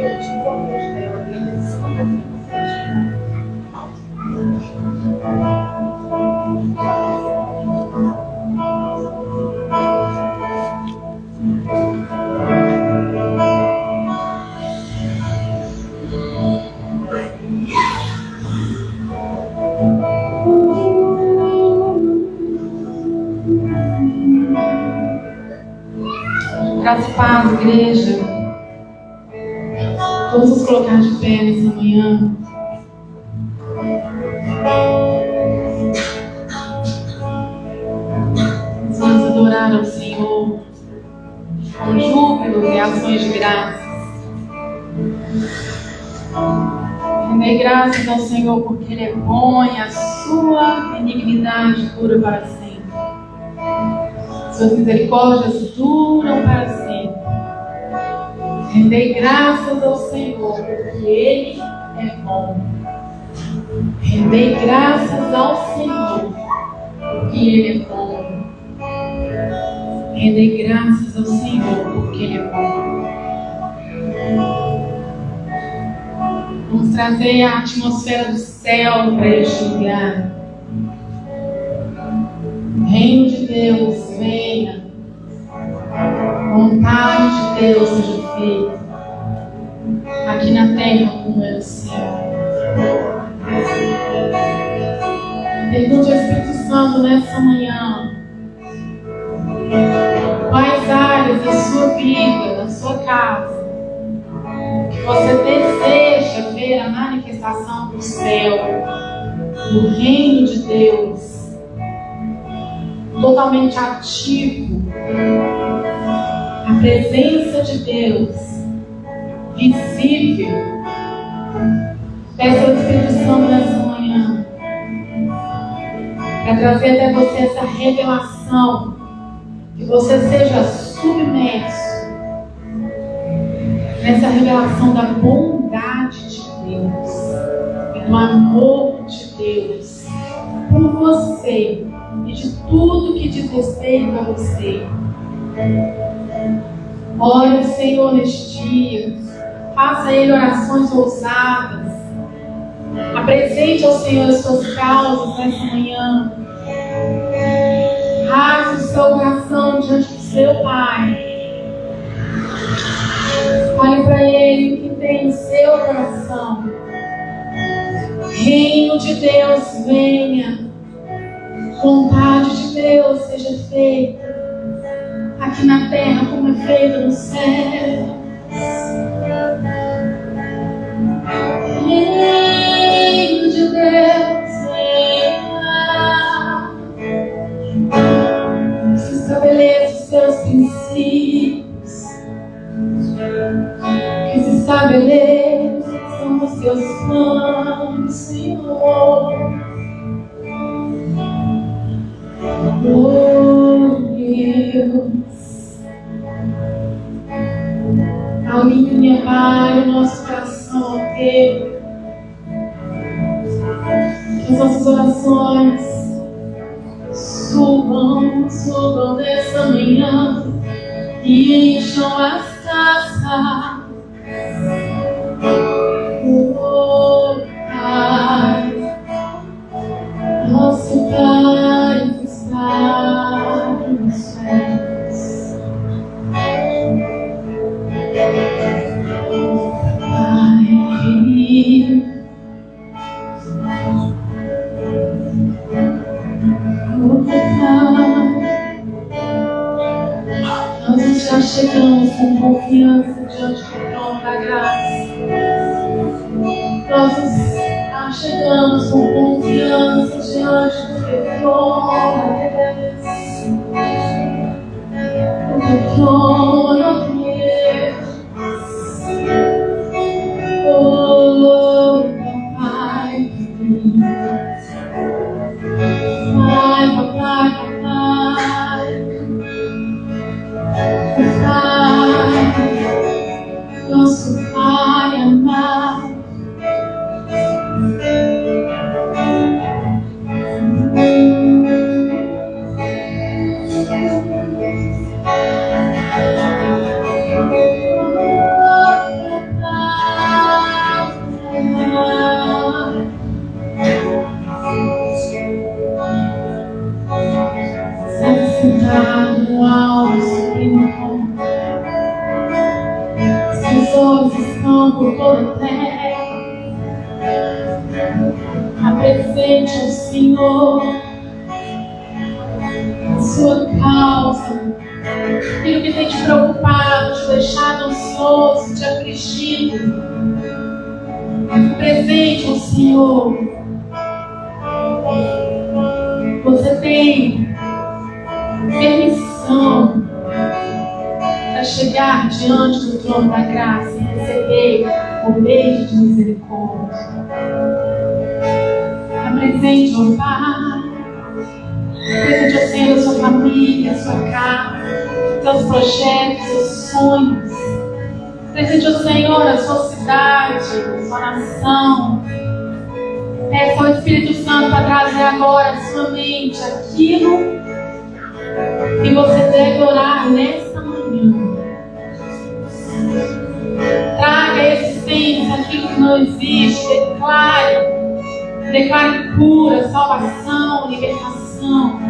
eu te protejo dela. Graça e paz, igreja. Vamos nos colocar de pé nessa manhã. Vamos adorar ao Senhor com júbilo e ações de graças. Render graças ao Senhor porque Ele é bom e a sua benignidade dura para sempre. Suas misericórdias duram para sempre. Rendei graças ao Senhor, porque Ele é bom. Rendei graças ao Senhor, porque Ele é bom. Rendei graças ao Senhor, porque Ele é bom. Vamos trazer a atmosfera do céu para este lugar. Reino de Deus, venha. Vontade de Deus seja feita. Aqui na terra como é no céu. Pergunte ao Espírito Santo nessa manhã. Quais áreas da sua vida, da sua casa, que você deseja ver a manifestação do céu, do reino de Deus, totalmente ativo, a presença de Deus visível. Peça ao Espírito Santo nessa manhã para trazer até você essa revelação, que você seja submerso nessa revelação da bondade de Deus e do amor de Deus por você e de tudo que diz respeito a você. Ore ao Senhor neste dia, faça a Ele orações ousadas, apresente ao Senhor as suas causas nessa manhã, rasgue o seu coração diante do seu Pai. Fale para Ele o que tem no seu coração. Reino de Deus venha, vontade de Deus seja feita, aqui na terra como é feita no céu. Reino de Deus venha, se estabeleça os seus princípios, que se estabeleçam os seus planos, Senhor. Oh Deus, alinha, Pai, o nosso coração ao Teu, que as nossas orações subam nessa manhã e encham as taças. Oh Pai, nosso Pai que está nos céus. Pai querido, oh Pai, nós já chegamos com confiança diante do trono da graça. Nós chegamos com confiança diante do Teu trono, do Teu trono, Deus. Oh, Pai, nosso Pai amado. intercessores estão por toda a terra. Apresente ao Senhor a sua causa, aquilo que tem te preocupado, te deixado ansioso, te afligido. Apresente ao Senhor. Você tem permissão para chegar diante do trono da graça e receber o beijo de misericórdia. Apresente ao Pai. Apresente ao Senhor a sua família, a sua casa, seus projetos, seus sonhos. Apresente ao Senhor a sua cidade, a sua nação. Peça ao Espírito Santo para trazer agora à sua mente aquilo que você deve orar nesta manhã. Traga à existência aquilo que não existe. Declare cura, salvação, libertação.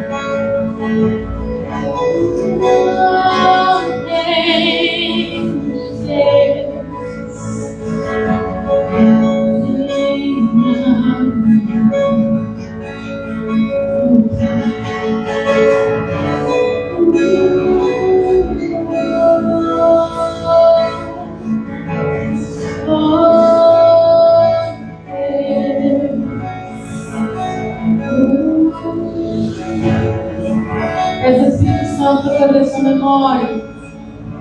Trazer sua memória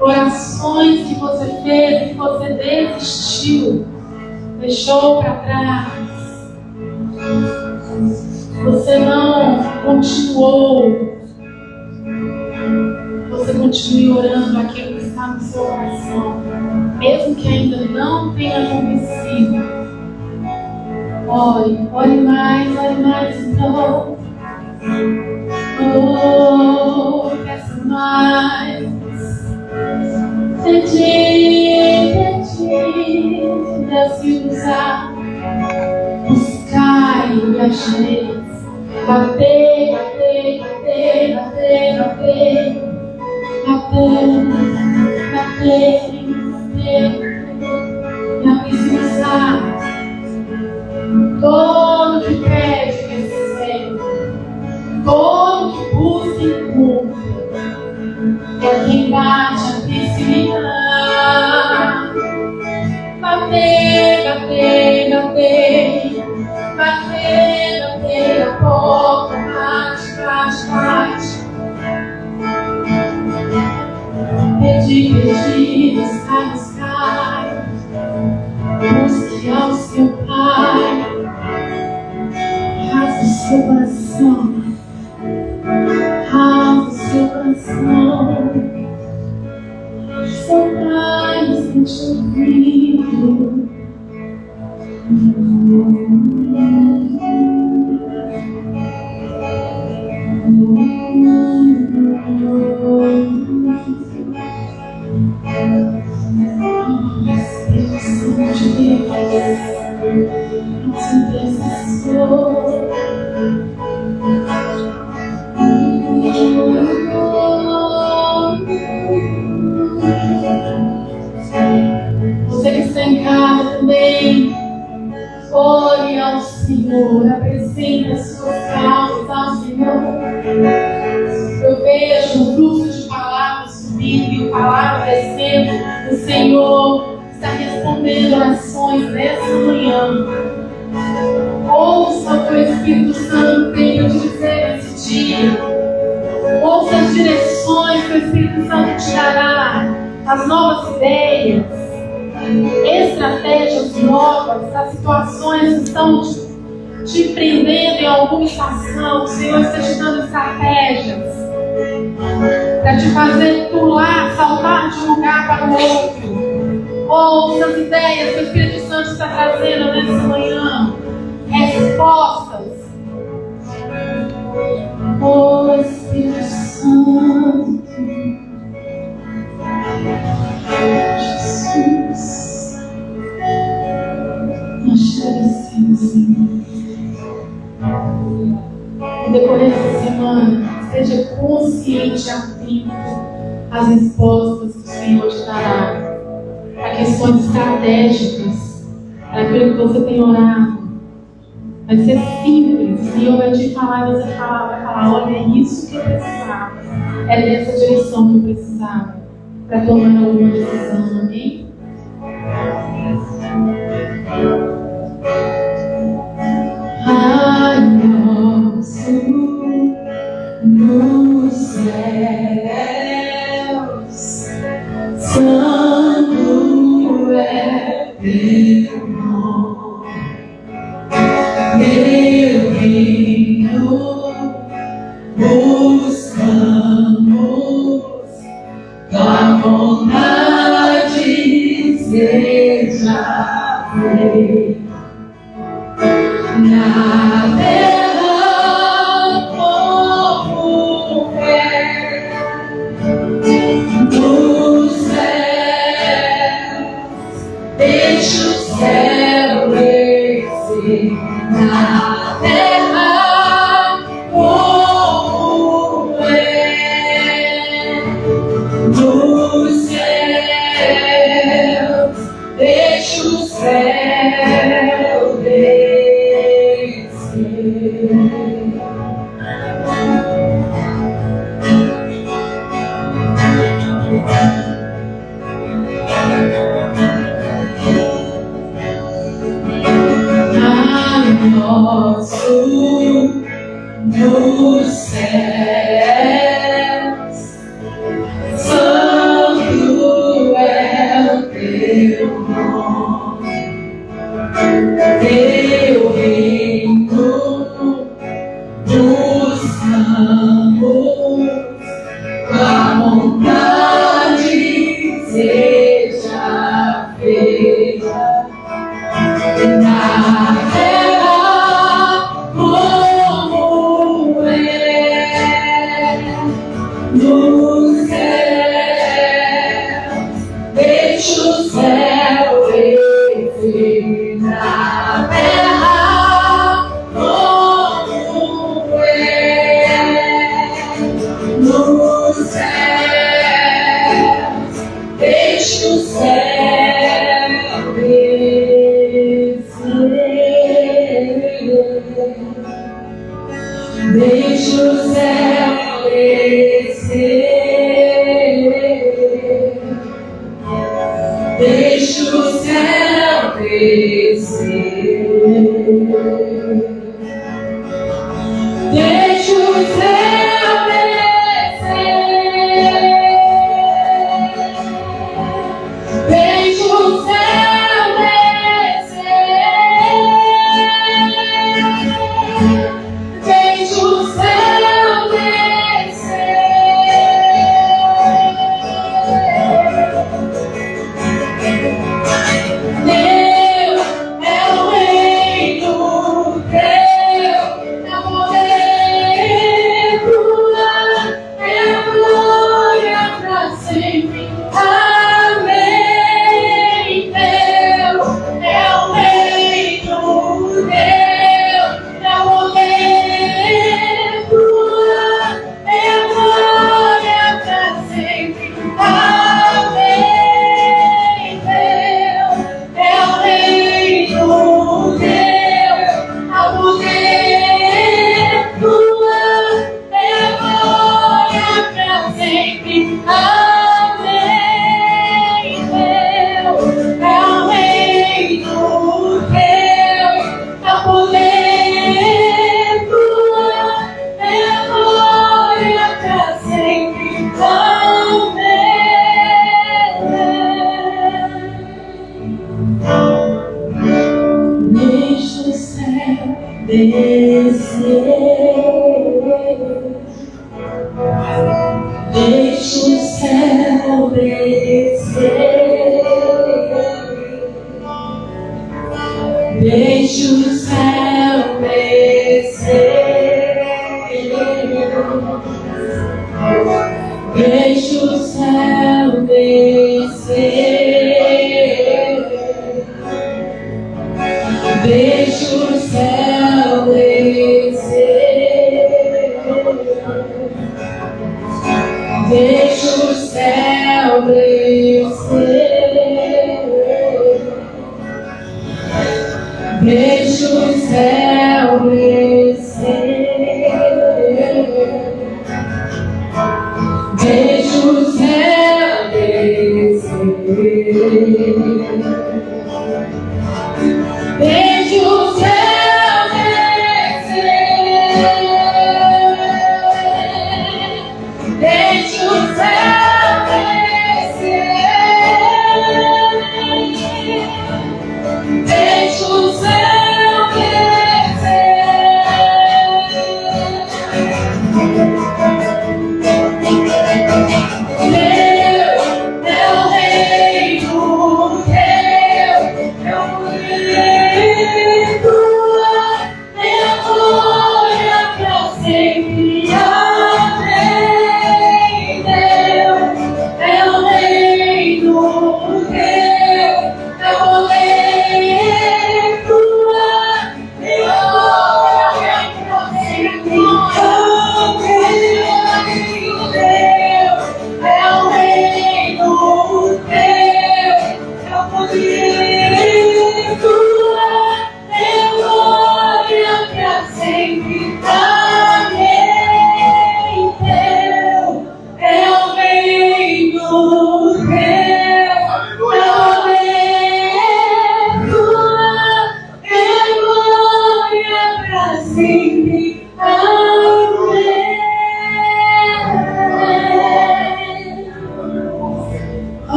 orações que você fez, que você desistiu, deixou para trás. Você não continuou. Você continue orando aquilo que está no seu coração, mesmo que ainda não tenha acontecido. Ore mais então. Peça mais. Pedir, Deus se usar. Buscar e achareis. Bater. Não precisar. Todo que pede, recebe. Todo que busca, encontra. É quem bate a piscina. Bater a porta. Bate. Pedir, buscar. Busque ao seu Pai. Rasga o seu coração. Seu Pai está te ouvindo. Você que está em casa também, ore ao Senhor, apresente as suas causas ao Senhor. Eu vejo um fluxo de palavras subindo e palavras descendo. O Senhor está respondendo orações nessa manhã. Ouça o que o Espírito Santo tem a te dizer nesse dia. Ouça as direções que o Espírito Santo te dará, as novas ideias, estratégias novas, as situações que estão te prendendo em alguma estação. O Senhor está te dando estratégias para te fazer pular, saltar de um lugar para o outro. Ouça as ideias que o Espírito Santo está trazendo nessa manhã. Respostas. Oh Espírito Santo, Jesus, nós te agradecemos, Senhor. No decorrer dessa semana, esteja consciente e atento às respostas que o Senhor te dará, para que questões estratégicas, para aquilo que você tem orado. Vai ser simples. O Senhor vai te falar e você vai falar, olha, é isso que eu precisava. É dessa direção que eu precisava para tomar alguma decisão. Amém? Ai, nosso nos céus, santo é teu nome, teu reino buscamos, tua vontade seja feita na terra como é nos céus. Deixa o céu descer na terra como é nos céus. Deixa o céu descer. Nosso nos céus, santo é o teu nome, teu reino buscamos, tua vontade seja feita na terra como é nos céus. Deixa o céu descer na terra como é nos céus. Deixa o céu descer. Deixa o céu descer. Deixa o céu descer. Deixa o céu descer. Deixa o céu descer. Deixa o céu Deus é o reino, Deus é o poder, é a glória para sempre. Amém. Deus é o reino, Deus é o poder, é a glória para sempre. Amém. Deixa o céu descer. Deixa o céu descer. Deixa o céu descer. Deixa o céu descer. Deixa o céu descer.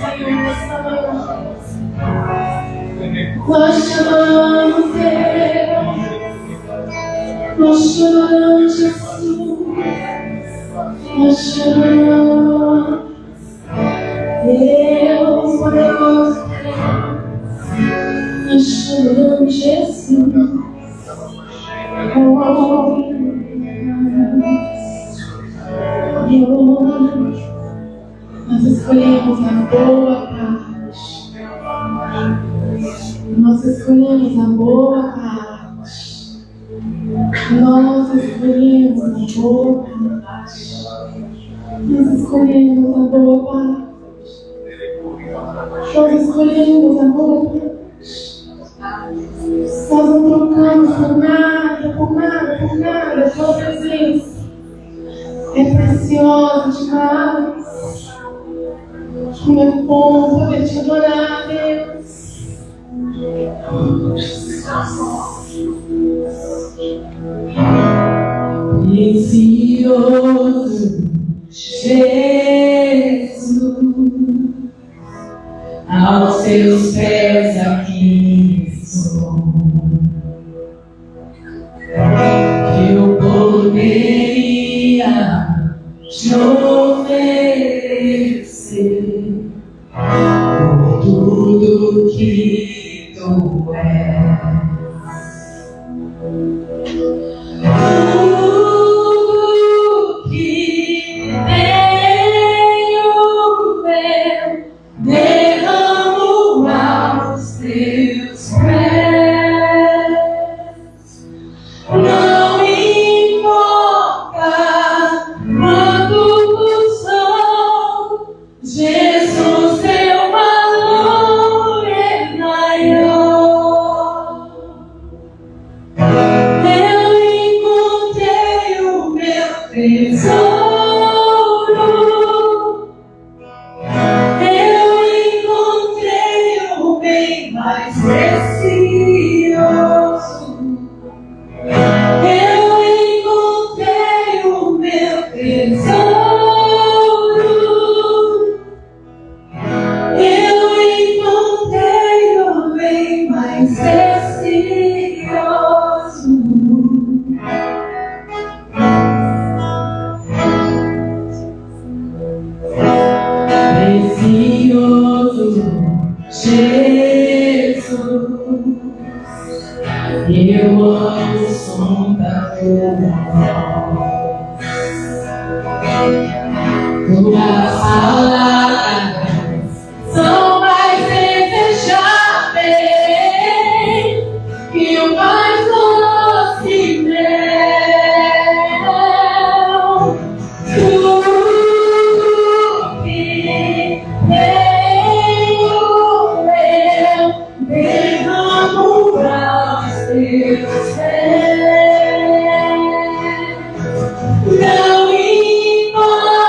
Senhor, nessa manhã. Nós te amamos, Deus. Nós te amamos, Jesus. Nós te amamos, Deus poderoso. Nós te amamos, Jesus. Nós escolhemos a boa parte. Nós escolhemos a boa parte. Nós escolhemos a boa parte. Nós escolhemos a boa parte. Nós escolhemos a boa parte. Nós não trocamos por nada, por nada, por nada. A tua presença é preciosa demais. Como é bom poder te adorar, Deus. Precioso Jesus, aos teus pés aqui estou. Eu poderia te oferecer por tudo que tu és. Tudo que tenho meu, derramo aos teus pés. Não importa quanto custou, Jesus, teu valor é maior. Eu encontrei o meu tesouro. Eu encontrei o bem mais precioso. Eu encontrei o meu tesouro. Eu encontrei o bem mais precioso. Precioso Jesus, eu amo o som da tua voz. Tuas palavras são mais desejáveis que o mais doce mel. Tudo que tenho eu derramo aos teus pés. Não importa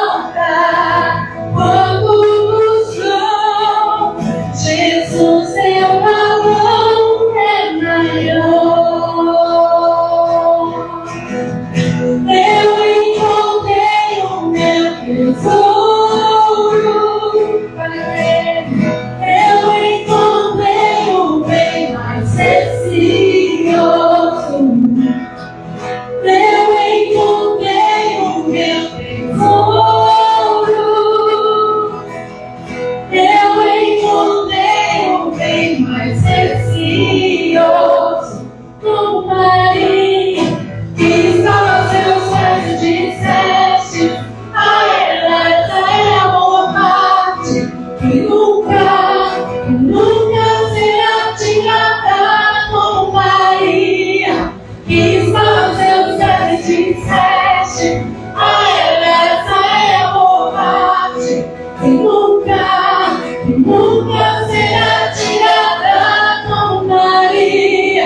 quanto custou, Jesus, teu valor é maior. Eu encontrei o meu tesouro. Eu encontrei o bem mais precioso. Eu encontrei o meu tesouro. Eu encontrei o bem mais precioso. Como Maria, que estava aos seus pés e disseste: a essa é a boa parte, que nunca será tirada. Como Maria, que estava aos seus pés e disseste: a essa é a boa parte, que nunca será tirada. Como Maria.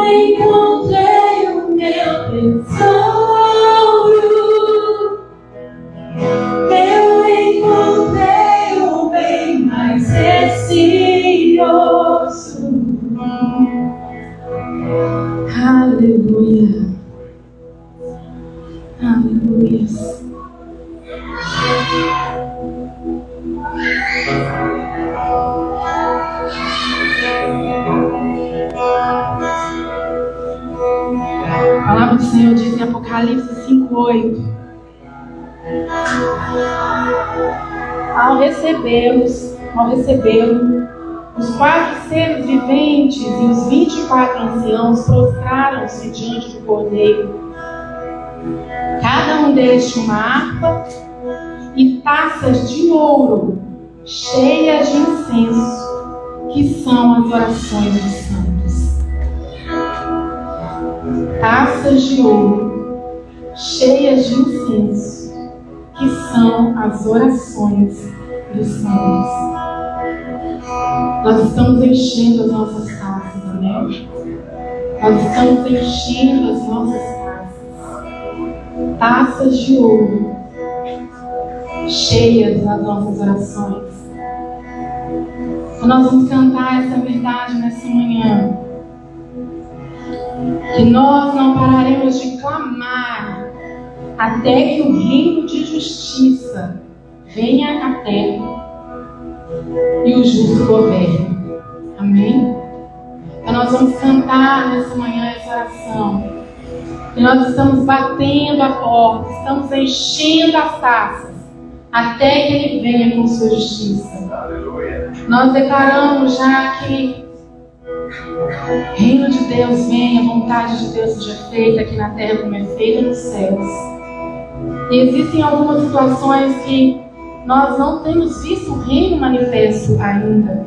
encontrei o meu tesouro. Eu encontrei o bem mais precioso. Aleluia. Aleluia. A palavra do Senhor diz em Apocalipse 5:8: Ao recebê-lo, os 4 seres viventes e os 24 anciãos prostraram-se diante do Cordeiro. Cada um deles tinha uma harpa e taças de ouro cheias de incenso, que são as orações dos santos. Taças de ouro cheias de incenso, que são as orações dos santos. Nós estamos enchendo as nossas taças, amém? Nós estamos enchendo as nossas taças. Taças de ouro cheias das nossas orações. Então nós vamos cantar essa verdade nessa manhã. Que nós não pararemos de clamar até que o reino de justiça venha à terra e o justo governe. Amém? Então nós vamos cantar nessa manhã essa oração. E nós estamos batendo a porta, estamos enchendo as taças até que Ele venha com sua justiça. Aleluia. Nós declaramos já que o reino de Deus venha, a vontade de Deus seja feita aqui na terra como é feita nos céus. E existem algumas situações que nós não temos visto o reino manifesto ainda.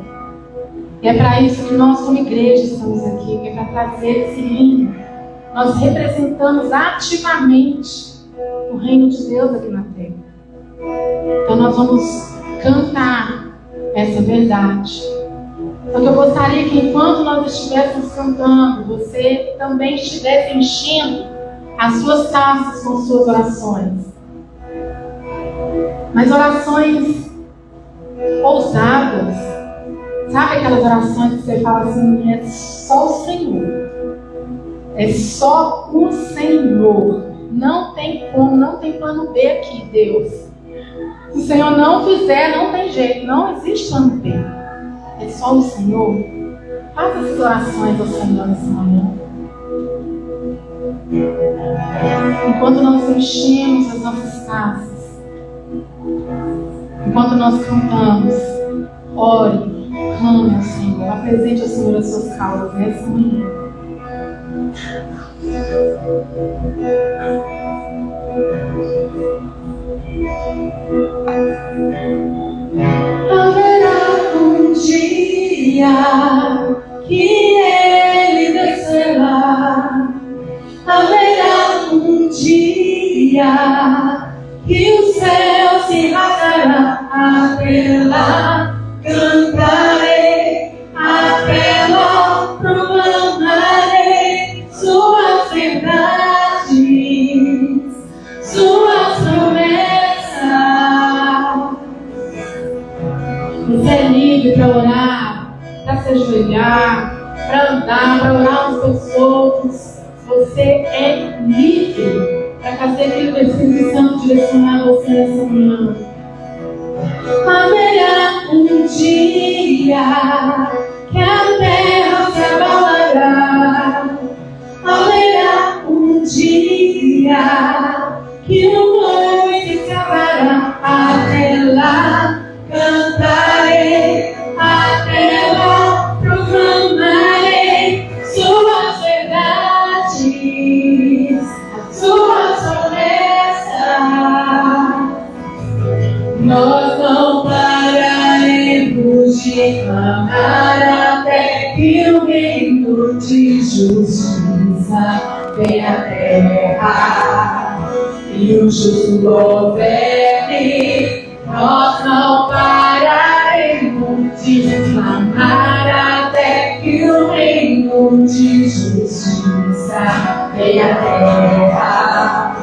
E é para isso que nós como igreja estamos aqui, que é para trazer esse reino. Nós representamos ativamente o reino de Deus aqui na terra. Então nós vamos cantar essa verdade. Só que eu gostaria que enquanto nós estivéssemos cantando, você também estivesse enchendo as suas taças com suas orações. Mas orações ousadas. Sabe aquelas orações que você fala assim, é só o Senhor. É só o Senhor. Não tem como, não tem plano B aqui, Deus. Se o Senhor não fizer, não tem jeito. Não existe plano B. É só o Senhor. Faça essas orações ao Senhor nessa manhã. Enquanto nós enchemos as nossas taças, enquanto nós cantamos, ore, clame ao Senhor, apresente ao Senhor as suas causas nessa manhã. Haverá um dia que Ele descerá. Haverá um dia que o céu se rasgará. Até lá cantarei, até lá proclamarei suas verdades, suas promessas. Você é livre para orar, para se ajoelhar, para andar, para orar uns pelos outros. Você é livre para fazer aquilo que o Espírito Santo direcionar você nessa manhã. Haverá um dia que a terra se abalará. Haverá um dia que o mundo se acabará. Até lá cantarei, até lá proclamarei suas verdades, suas promessas. Nós não pararemos de clamar até que o reino de justiça venha à terra e o justo governe. Nós não pararemos de clamar até que o reino de justiça e a terra,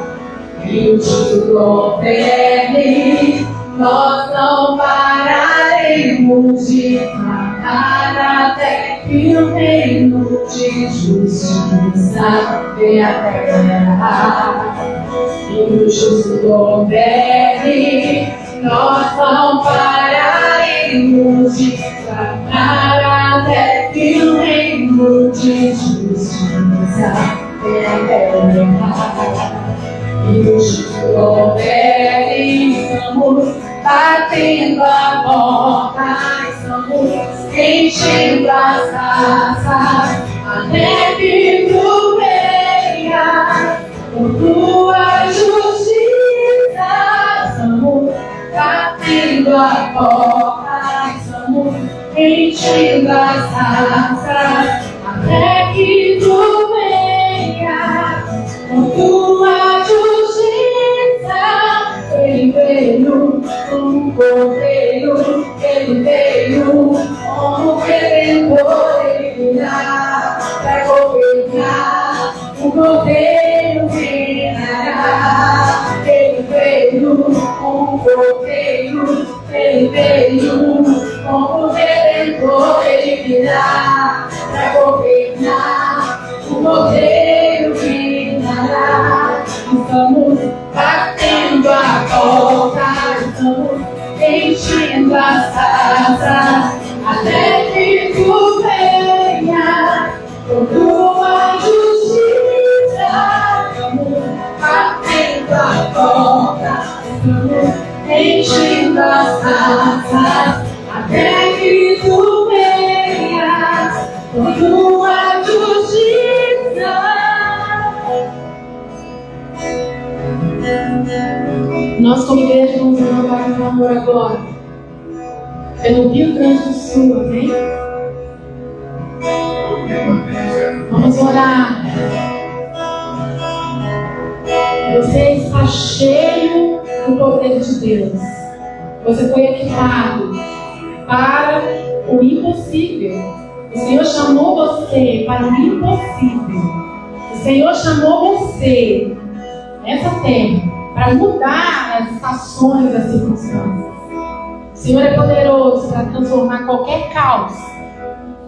e o justo governe. Nós não pararemos de clamar até que o reino de justiça venha à terra, e o justo governe. Nós não pararemos de clamar até que o reino de justiça venha à terra, e o justo governe. Estamos batendo a porta, estamos enchendo as casas, até que tu venha com tua justiça. Estamos batendo a porta, estamos enchendo as casas, até que tu venha com tua justiça. Ele veio como cordeiro, ele veio como redentor, ele virá para governar, o cordeiro reinará. Ele veio como cordeiro, ele veio como redentor, ele virá para governar, o cordeiro reinará. Estamos batendo a porta, estamos enchendo as casas, até que tu venha com tua justiça. Estamos batendo a porta, estamos enchendo as casas, até que tu venha com tua justiça. Nós, como igreja, vamos levantar um amor agora pelo Rio Grande do Sul, amém? Vamos orar. Você está cheio do poder de Deus. Você foi equipado para o impossível. O Senhor chamou você para o impossível. O Senhor chamou você nessa terra para mudar as estações, as circunstâncias. O Senhor é poderoso para transformar qualquer caos.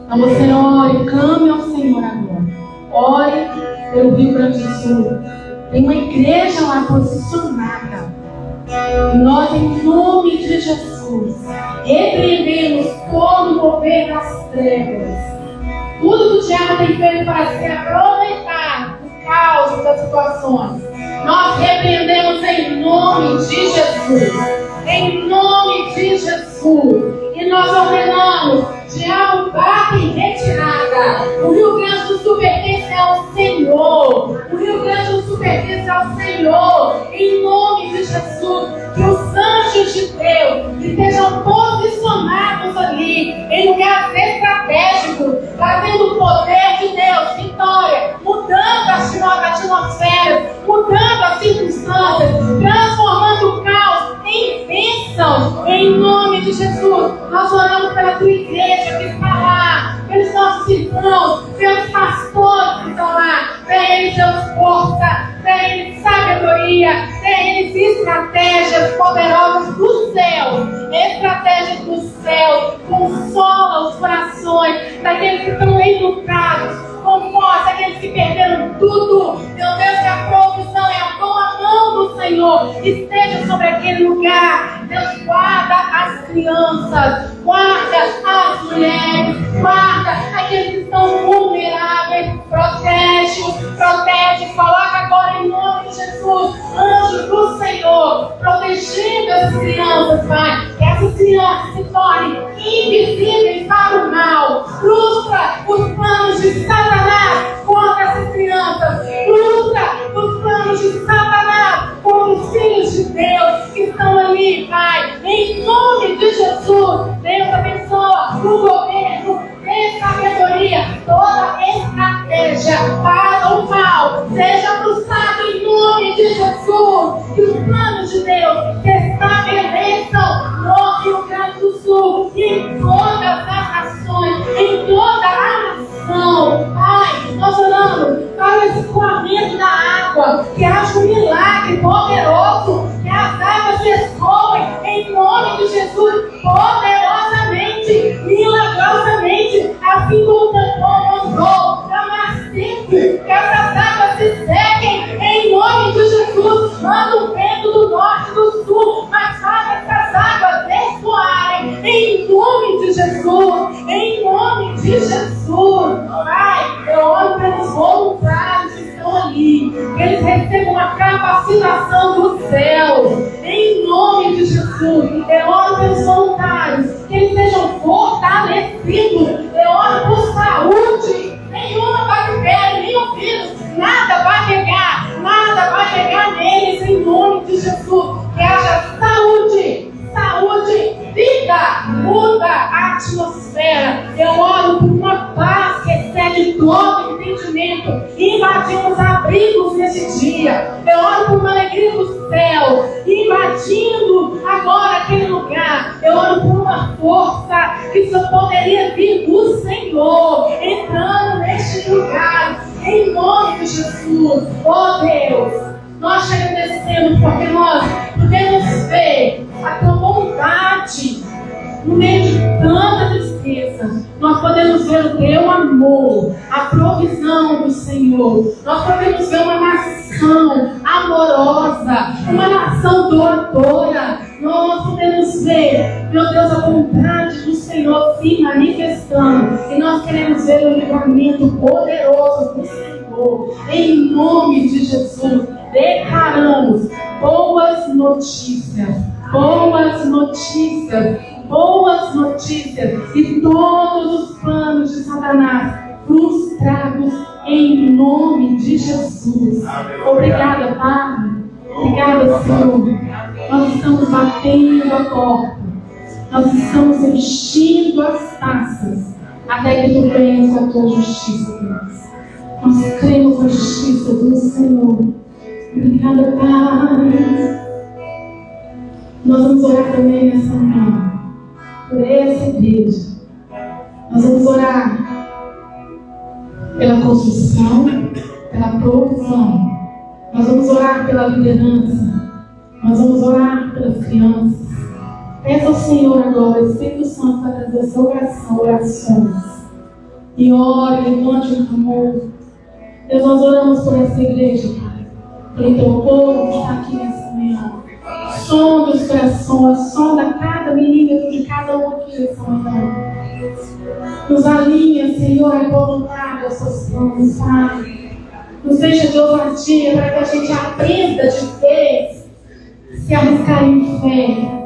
Então você ore, clame ao Senhor agora. Ore pelo Rio Grande do Sul. Tem uma igreja lá posicionada. E nós, em nome de Jesus, repreendemos todo o governo das trevas. Tudo que o diabo tem feito para se aproveitar do caos das situações, nós repreendemos em nome de Jesus. Em nome de Jesus. E nós ordenamos: diabo, bate em retirada. O Rio Grande do Sul pertence ao Senhor. O Rio Grande do Sul pertence ao Senhor. Em nome de Jesus, que os anjos de Deus estejam posicionados ali, em lugares estratégicos, trazendo o poder de Deus, vitória, mudando a atmosfera, mudando as circunstâncias, transformando o caos em bênção. Em nome de Jesus, nós oramos pela tua igreja que está lá, pelos nossos irmãos, pelos pastores que estão lá. Dê eles força, dê eles sabedoria, dê eles estratégias poderosas do céu. Estratégias do céu, consola os corações daqueles que estão enlutados, conforta aqueles que perderam tudo. Meu Deus, que a provisão e a boa mão do Senhor esteja sobre aquele lugar. Deus, guarda as crianças, guarda as mulheres, guarda aqueles que estão vulneráveis, protege, coloca agora em nome de Jesus, anjos do Senhor, protegendo essas crianças, Pai, que essas crianças se tornem invisíveis para o mal. Frustra os planos de Satanás contra essas crianças, frustra os planos de Satanás contra os filhos de Deus que estão ali, Pai, em nome de Jesus. Deus abençoa o governo, dê sabedoria, toda estratégia para o mal seja frustrada em nome de Jesus. Que os planos de Deus se estabeleçam no Rio Grande do Sul e em todas as nações, em toda a nação. Pai, nós oramos para o escoamento da água, que haja um milagre poderoso, que as águas se escoem em nome de Jesus, poderosamente, milagrosamente, assim como o tampão mandou, que essas águas se sequem em nome de Jesus. Manda o vento do norte e do sul, mas faça essas águas escoarem em nome de Jesus, em nome de Jesus. Pai, eu oro pelos voluntários que estão ali, que eles recebam uma capacitação do céu, em nome de Jesus. Eu oro pelos voluntários, que eles sejam fortalecidos. Eu oro por saúde. Nenhuma bactéria, nenhum vírus, nada vai pegar neles em nome de Jesus. Que haja saúde, vida, muda a atmosfera. Eu oro por uma paz que excede todo entendimento, invadindo os abrigos nesse dia. Eu oro por uma alegria do céu, invadindo agora aquele lugar. Eu oro por uma força que só poderia vir do Senhor, entrando neste lugar, em nome de Jesus. Oh Deus, nós te agradecemos porque nós podemos ver a tua bondade no meio de tanta tristeza. Nós podemos ver o teu amor, a provisão do Senhor. Nós podemos ver uma nação amorosa, uma nação doadora. Nós podemos ver, meu Deus, a bondade do Senhor se manifestando. E nós queremos ver o livramento poderoso do Senhor. Em nome de Jesus, declaramos boas notícias. Boas notícias. Boas notícias. E todos os planos de Satanás frustrados em nome de Jesus. Obrigada, Pai. Obrigada, Senhor. Nós estamos batendo a porta. Nós estamos enchendo as taças até que tu venhas com a tua justiça, Deus. Nós cremos na justiça do Senhor. Obrigada, Pai. Nós vamos orar também nessa manhã por essa igreja. Nós vamos orar pela construção, pela provisão. Nós vamos orar pela liderança. Nós vamos orar pelas crianças. Peça ao Senhor agora, Espírito Santo, para trazer seu coração, orações. E ore, levante um clamor. Deus, nós oramos por essa igreja, Pai. Pelo teu povo que está aqui nessa manhã. Sonda os corações, sonda cada menino de cada um aqui nessa manhã. Nos alinha, Senhor, a voluntária aos seus planos, Pai. Nos deixa de ousadia para que a gente aprenda de vez se arriscar em fé.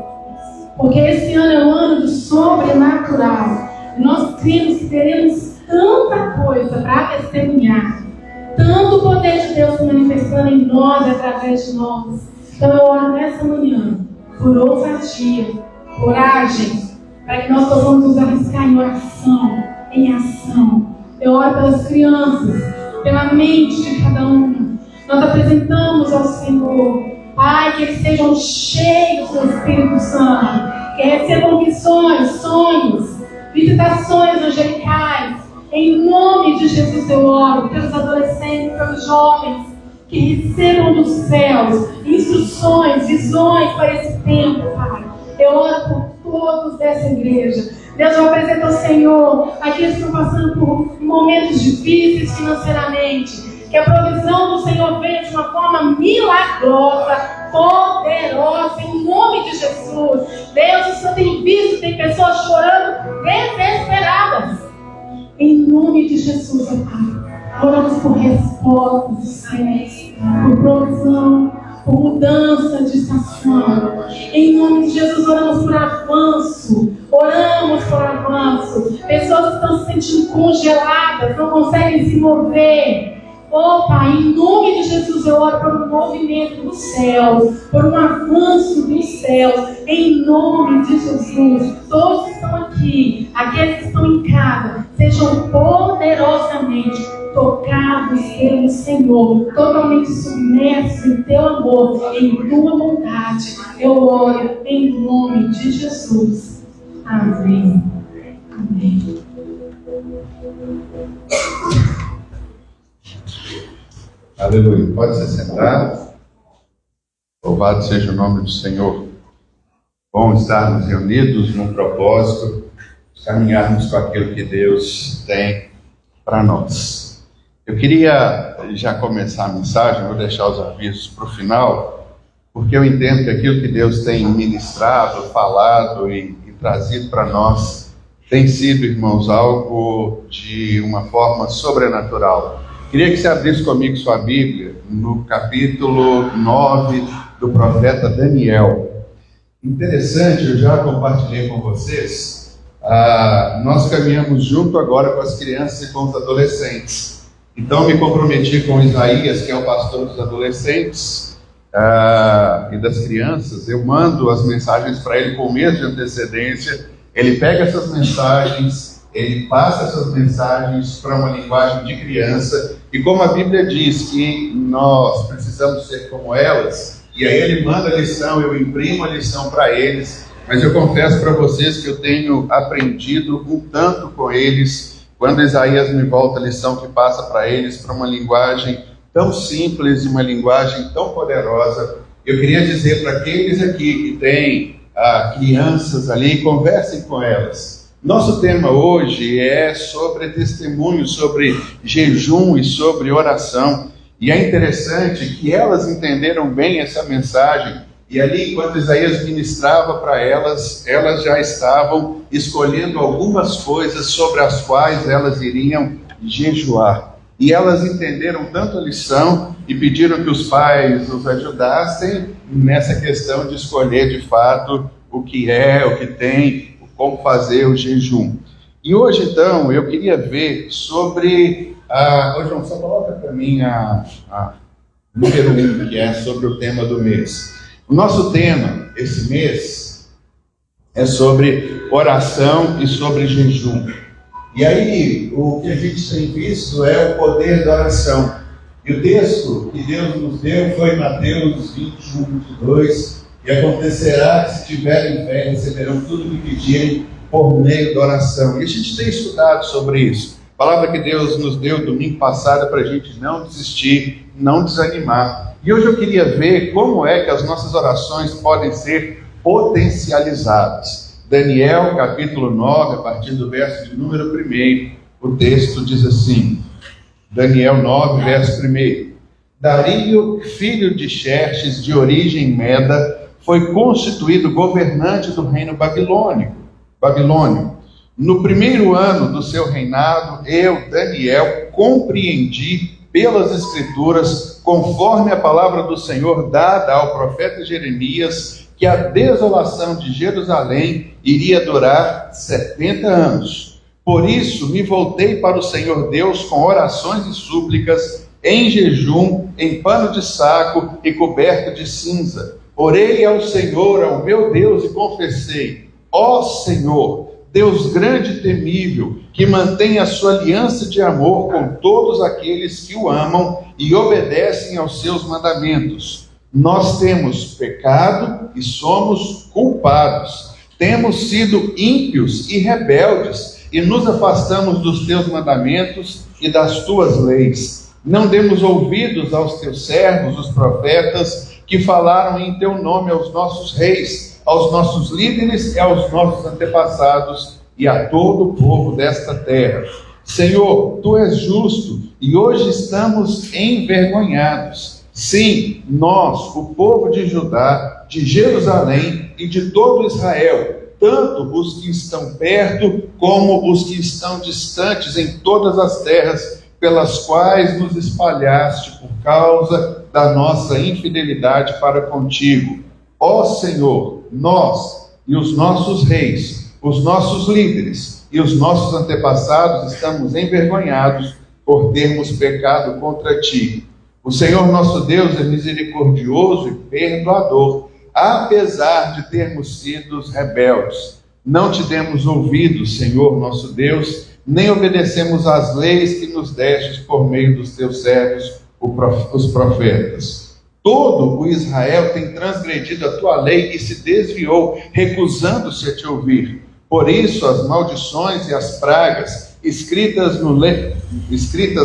Porque esse ano é um ano do sobrenatural. Nós cremos que teremos tanta coisa para testemunhar. Tanto poder de Deus se manifestando em nós, através de nós. Então eu oro nessa manhã por ousadia, coragem, para que nós possamos nos arriscar em oração, em ação. Eu oro pelas crianças, pela mente de cada uma. Nós apresentamos ao Senhor, Pai, que eles sejam cheios do Espírito Santo, que recebam visões, sonhos, visitações angelicais. Em nome de Jesus eu oro pelos adolescentes, pelos jovens, que recebam dos céus instruções, visões para esse tempo, Pai. Eu oro por todos dessa igreja. Deus, eu apresento ao Senhor aqueles que estão passando por momentos difíceis financeiramente. Que a provisão do Senhor venha de uma forma milagrosa, poderosa, em nome de Jesus. Deus, o Senhor tem visto, tem pessoas chorando desesperadas. Em nome de Jesus, Pai. Oramos por respostas, Senhor, por provisão, por mudança de estação. Em nome de Jesus, oramos por avanço. Oramos por avanço. Pessoas que estão se sentindo congeladas, não conseguem se mover. Oh Pai, em nome de Jesus eu oro por um movimento do céu, por um avanço dos céus, em nome de Jesus. Todos que estão aqui, aqueles que estão em casa, sejam poderosamente tocados pelo Senhor, totalmente submersos em teu amor, em tua vontade. Eu oro em nome de Jesus. Amém. Amém. Aleluia. Pode se sentar. Louvado seja o nome do Senhor. Bom estarmos reunidos num propósito, caminharmos com aquilo que Deus tem para nós. Eu queria já começar a mensagem, vou deixar os avisos para o final, porque eu entendo que aquilo que Deus tem ministrado, falado e trazido para nós tem sido, irmãos, algo de uma forma sobrenatural. Queria que você abrisse comigo sua Bíblia no capítulo 9 do profeta Daniel. Interessante, eu já compartilhei com vocês, nós caminhamos junto agora com as crianças e com os adolescentes. Então me comprometi com Isaías, que é o pastor dos adolescentes e das crianças. Eu mando as mensagens para ele com um mês de antecedência. Ele pega essas mensagens, ele passa essas mensagens para uma linguagem de criança, e como a Bíblia diz que nós precisamos ser como elas, e aí ele manda a lição, eu imprimo a lição para eles, mas eu confesso para vocês que eu tenho aprendido um tanto com eles, quando Isaías me volta a lição que passa para eles, para uma linguagem tão simples e uma linguagem tão poderosa. Eu queria dizer para aqueles aqui que têm crianças ali, conversem com elas. Nosso tema hoje é sobre testemunho, sobre jejum e sobre oração. E é interessante que elas entenderam bem essa mensagem. E ali, enquanto Isaías ministrava para elas, elas já estavam escolhendo algumas coisas sobre as quais elas iriam jejuar. E elas entenderam tanto a lição e pediram que os pais os ajudassem nessa questão de escolher de fato o que é, o que tem, como fazer o jejum. E hoje então eu queria ver sobre Ô João, só coloca para mim a número 1, que é sobre o tema do mês. O nosso tema esse mês é sobre oração e sobre jejum. E aí o que a gente tem visto é o poder da oração. E o texto que Deus nos deu foi Mateus 21, 22. E acontecerá que, se tiverem fé, receberão tudo o que pedirem por meio da oração. E a gente tem estudado sobre isso. A palavra que Deus nos deu domingo passado para a gente não desistir, não desanimar. E hoje eu queria ver como é que as nossas orações podem ser potencializadas. Daniel, capítulo 9, a partir do verso de número 1, o texto diz assim, Daniel 9, verso 1. Dario, filho de Xerxes, de origem meda, foi constituído governante do reino babilônio. No primeiro ano do seu reinado, eu, Daniel, compreendi pelas Escrituras, conforme a palavra do Senhor dada ao profeta Jeremias, que a desolação de Jerusalém iria durar 70 anos. Por isso, me voltei para o Senhor Deus com orações e súplicas, em jejum, em pano de saco e coberto de cinza. Orei ao Senhor, ao meu Deus, e confessei: ó Senhor, Deus grande e temível, que mantém a sua aliança de amor com todos aqueles que o amam e obedecem aos seus mandamentos. Nós temos pecado e somos culpados. Temos sido ímpios e rebeldes e nos afastamos dos teus mandamentos e das tuas leis. Não demos ouvidos aos teus servos, os profetas, que falaram em teu nome aos nossos reis, aos nossos líderes e aos nossos antepassados e a todo o povo desta terra. Senhor, tu és justo e hoje estamos envergonhados. Sim, nós, o povo de Judá, de Jerusalém e de todo Israel, tanto os que estão perto como os que estão distantes em todas as terras pelas quais nos espalhaste por causa da nossa infidelidade para contigo. Ó Senhor, nós e os nossos reis, os nossos líderes e os nossos antepassados estamos envergonhados por termos pecado contra ti. O Senhor nosso Deus é misericordioso e perdoador, apesar de termos sido rebeldes. Não te demos ouvidos, Senhor nosso Deus, nem obedecemos às leis que nos destes por meio dos teus servos, os profetas. Todo o Israel tem transgredido a tua lei e se desviou, recusando-se a te ouvir. Por isso as maldições e as pragas escritas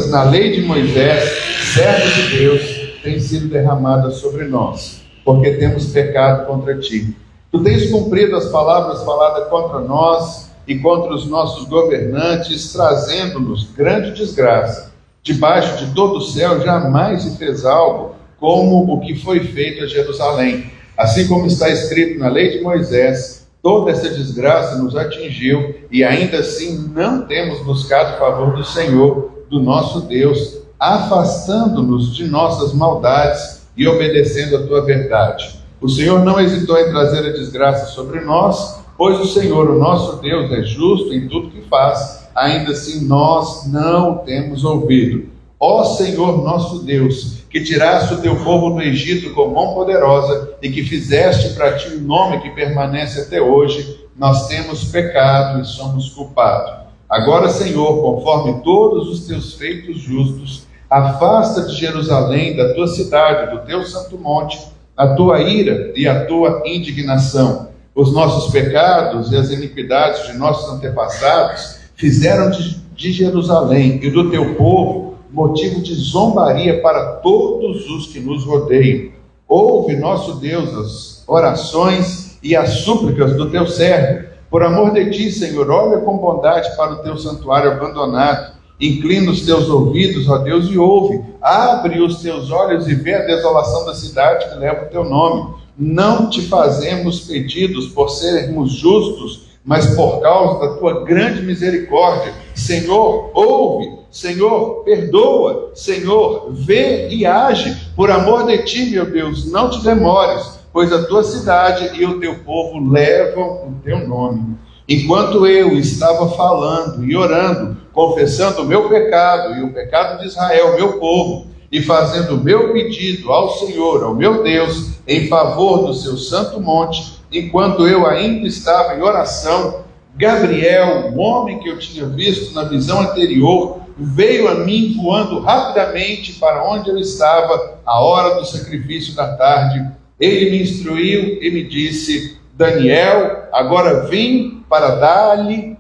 na lei de Moisés, servo de Deus, têm sido derramadas sobre nós, porque temos pecado contra ti. Tu tens cumprido as palavras faladas contra nós e contra os nossos governantes, trazendo-nos grande desgraça. Debaixo de todo o céu jamais se fez algo como o que foi feito a Jerusalém. Assim como está escrito na lei de Moisés, toda essa desgraça nos atingiu e ainda assim não temos buscado o favor do Senhor, do nosso Deus, afastando-nos de nossas maldades e obedecendo a tua verdade. O Senhor não hesitou em trazer a desgraça sobre nós, pois o Senhor, o nosso Deus, é justo em tudo que faz, ainda assim nós não o temos ouvido. Ó Senhor nosso Deus, que tiraste o teu povo do Egito com mão poderosa e que fizeste para ti um nome que permanece até hoje, nós temos pecado e somos culpados. Agora, Senhor, conforme todos os teus feitos justos, afasta de Jerusalém, da tua cidade, do teu santo monte, a tua ira e a tua indignação. Os nossos pecados e as iniquidades de nossos antepassados fizeram de Jerusalém e do teu povo motivo de zombaria para todos os que nos rodeiam. Ouve, nosso Deus, as orações e as súplicas do teu servo. Por amor de ti, Senhor, olha com bondade para o teu santuário abandonado. Inclina os teus ouvidos, ó Deus, e ouve. Abre os teus olhos e vê a desolação da cidade que leva o teu nome. Não te fazemos pedidos por sermos justos, mas por causa da tua grande misericórdia. Senhor, ouve. Senhor, perdoa. Senhor, vê e age. Por amor de ti, meu Deus, não te demores, pois a tua cidade e o teu povo levam o teu nome. Enquanto eu estava falando e orando, confessando o meu pecado e o pecado de Israel, meu povo, e fazendo o meu pedido ao Senhor, ao meu Deus, em favor do seu santo monte, enquanto eu ainda estava em oração, Gabriel, o homem que eu tinha visto na visão anterior, veio a mim voando rapidamente para onde eu estava, à hora do sacrifício da tarde. Ele me instruiu e me disse: Daniel, agora vim para dar-lhe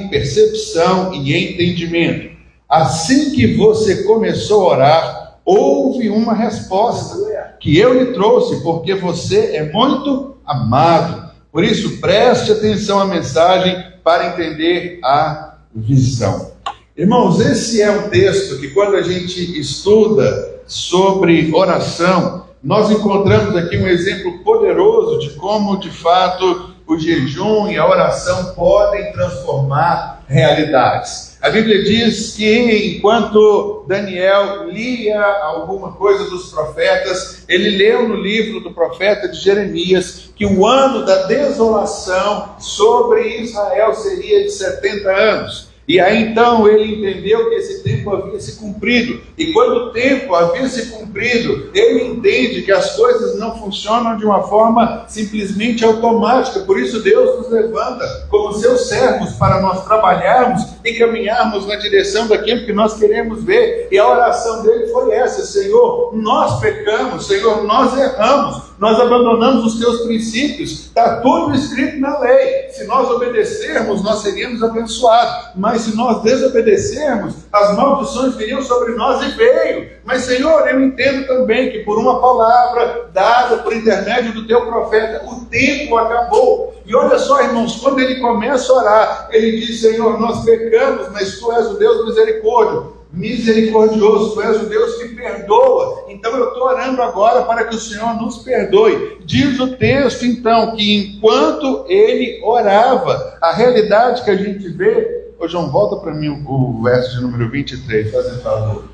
percepção e entendimento. Assim que você começou a orar, houve uma resposta que eu lhe trouxe, porque você é muito amado. Por isso, preste atenção à mensagem para entender a visão. Irmãos, esse é um texto que, quando a gente estuda sobre oração, nós encontramos aqui um exemplo poderoso de como, de fato, o jejum e a oração podem transformar realidades. A Bíblia diz que enquanto Daniel lia alguma coisa dos profetas, ele leu no livro do profeta de Jeremias que o ano da desolação sobre Israel seria de 70 anos. E aí então ele entendeu que esse tempo havia se cumprido. E quando o tempo havia se cumprido, ele entende que as coisas não funcionam de uma forma simplesmente automática. Por isso Deus nos levanta como seus servos para nós trabalharmos e caminharmos na direção daquilo que nós queremos ver. E a oração dele foi essa: Senhor, nós pecamos, Senhor, nós erramos, nós abandonamos os teus princípios, está tudo escrito na lei. Se nós obedecermos, nós seríamos abençoados. Mas se nós desobedecermos, as maldições viriam sobre nós, e veio. Mas, Senhor, eu entendo também que por uma palavra dada por intermédio do teu profeta, o tempo acabou. E olha só, irmãos, quando ele começa a orar, ele diz: Senhor, nós pecamos, mas tu és o Deus misericordioso, tu és o Deus que perdoa. Então eu estou orando agora para que o Senhor nos perdoe. Diz o texto então que enquanto ele orava, a realidade que a gente vê... Ô João, volta para mim o verso de número 23, fazendo favor.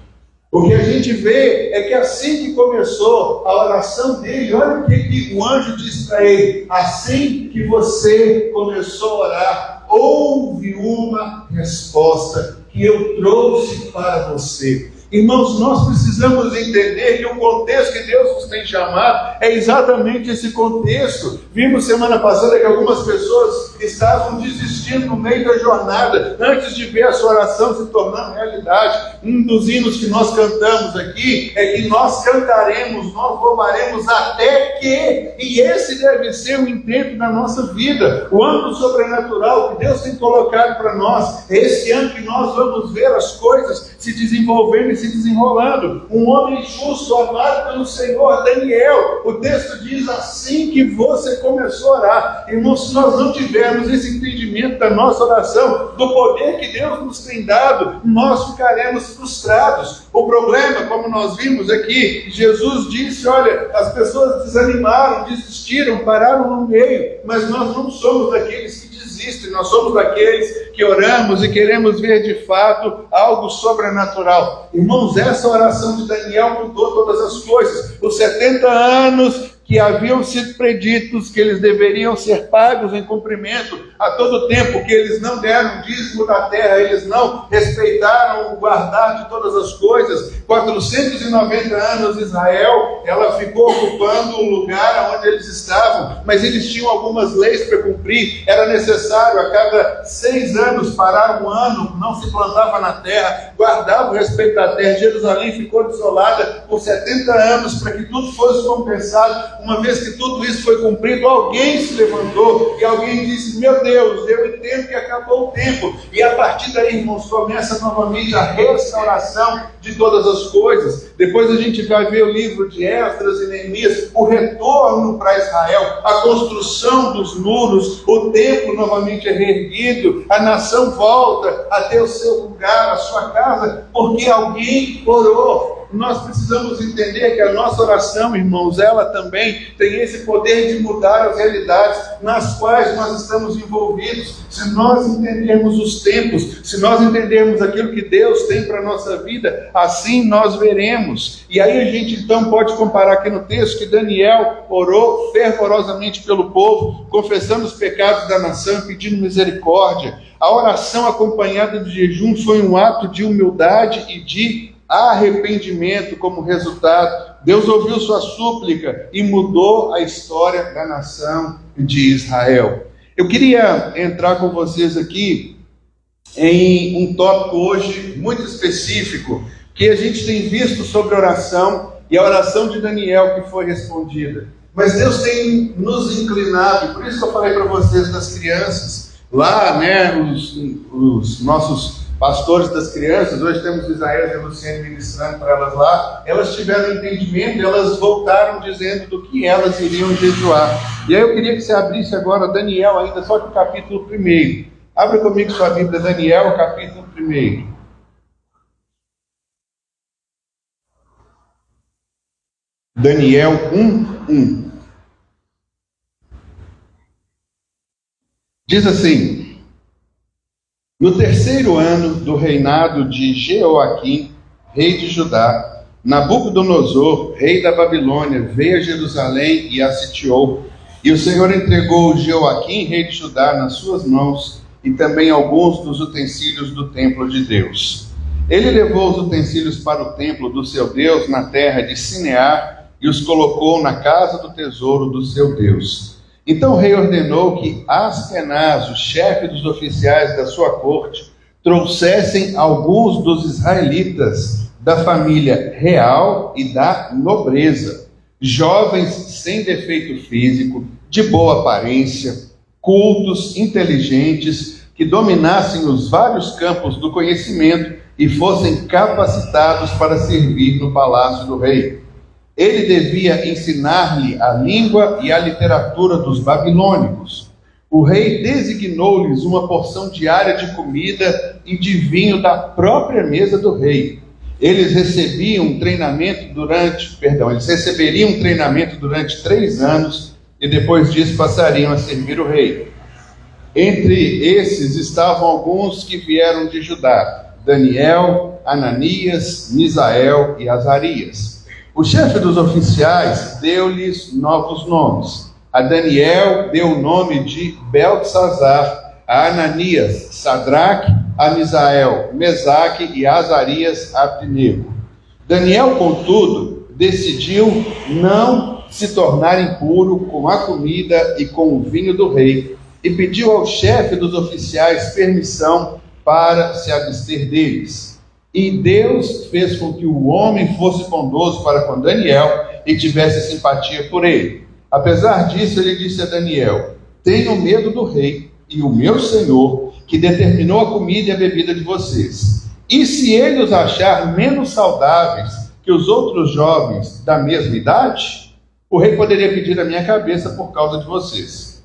O que a gente vê é que assim que começou a oração dele, olha o que o anjo disse para ele: assim que você começou a orar, houve uma resposta que eu trouxe para você. Irmãos, nós precisamos entender que o contexto que Deus nos tem chamado é exatamente esse contexto. Vimos semana passada que algumas pessoas estavam desistindo no meio da jornada, antes de ver a sua oração se tornando realidade. Um dos hinos que nós cantamos aqui é que nós cantaremos, nós louvaremos até que, e esse deve ser o intento da nossa vida, o âmbito sobrenatural que Deus tem colocado para nós. É esse ano que nós vamos ver as coisas se desenvolvendo e se desenrolando. Um homem justo, amado pelo Senhor, Daniel, o texto diz assim que você começou a orar. Irmãos, se nós não tivermos esse entendimento da nossa oração, do poder que Deus nos tem dado, nós ficaremos frustrados. O problema, como nós vimos aqui, Jesus disse, olha, as pessoas desanimaram, desistiram, pararam no meio, mas nós não somos daqueles que desistem, nós somos daqueles que oramos e queremos ver de fato algo sobrenatural. Irmãos, essa oração de Daniel mudou todas as coisas. Os 70 anos que haviam sido preditos que eles deveriam ser pagos em cumprimento a todo tempo, que eles não deram dízimo da terra, eles não respeitaram o guardar de todas as coisas. 490 anos Israel, ela ficou ocupando o lugar onde eles estavam, mas eles tinham algumas leis para cumprir. Era necessário a cada 6 anos parar um ano, não se plantava na terra, guardava o respeito da terra. Jerusalém ficou desolada por 70 anos para que tudo fosse compensado. Uma vez que tudo isso foi cumprido, alguém se levantou e alguém disse, meu Deus, eu entendo que acabou o tempo. E a partir daí, irmãos, começa novamente a restauração de todas as coisas. Depois a gente vai ver o livro de Esdras e Neemias, o retorno para Israel, a construção dos muros, o templo novamente é reerguido, a nação volta a ter o seu lugar, a sua casa, porque alguém orou. Nós precisamos entender que a nossa oração, irmãos, ela também tem esse poder de mudar as realidades nas quais nós estamos envolvidos. Se nós entendermos os tempos, se nós entendermos aquilo que Deus tem para a nossa vida, assim nós veremos. E aí a gente então pode comparar aqui no texto que Daniel orou fervorosamente pelo povo, confessando os pecados da nação e pedindo misericórdia. A oração acompanhada de jejum foi um ato de humildade e de arrependimento como resultado. Deus ouviu sua súplica e mudou a história da nação de Israel. Eu queria entrar com vocês aqui em um tópico hoje muito específico, que a gente tem visto sobre oração, e a oração de Daniel que foi respondida. Mas Deus tem nos inclinado, por isso que eu falei para vocês das crianças, lá, né, os nossos pastores das crianças, hoje temos Isaías e Luciane ministrando para elas lá, elas tiveram entendimento, elas voltaram dizendo do que elas iriam jejuar. E aí eu queria que você abrisse agora Daniel ainda, só que o capítulo 1. Abre comigo sua Bíblia, Daniel, capítulo 1. Daniel 1:1. Diz assim: no 3º ano do reinado de Jeoaquim, rei de Judá, Nabucodonosor, rei da Babilônia, veio a Jerusalém e a sitiou. E o Senhor entregou Jeoaquim, rei de Judá, nas suas mãos, e também alguns dos utensílios do templo de Deus. Ele levou os utensílios para o templo do seu Deus na terra de Sinear e os colocou na casa do tesouro do seu Deus. Então o rei ordenou que Aspenaz, o chefe dos oficiais da sua corte, trouxessem alguns dos israelitas da família real e da nobreza, jovens sem defeito físico, de boa aparência, cultos, inteligentes, que dominassem os vários campos do conhecimento e fossem capacitados para servir no palácio do rei. Ele devia ensinar-lhe a língua e a literatura dos babilônicos. O rei designou-lhes uma porção diária de comida e de vinho da própria mesa do rei. Eles receberiam um treinamento durante 3 anos e depois disso passariam a servir o rei. Entre esses estavam alguns que vieram de Judá: Daniel, Ananias, Misael e Azarias. O chefe dos oficiais deu-lhes novos nomes. A Daniel deu o nome de Beltesazar, a Ananias, Sadraque, a Misael, Mesaque e a Azarias, Abdenego. Daniel, contudo, decidiu não se tornar impuro com a comida e com o vinho do rei, e pediu ao chefe dos oficiais permissão para se abster deles. E Deus fez com que o homem fosse bondoso para com Daniel e tivesse simpatia por ele. Apesar disso, ele disse a Daniel: tenho medo do rei e o meu senhor, que determinou a comida e a bebida de vocês. E se ele os achar menos saudáveis que os outros jovens da mesma idade, o rei poderia pedir a minha cabeça por causa de vocês.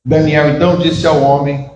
Daniel então disse ao homem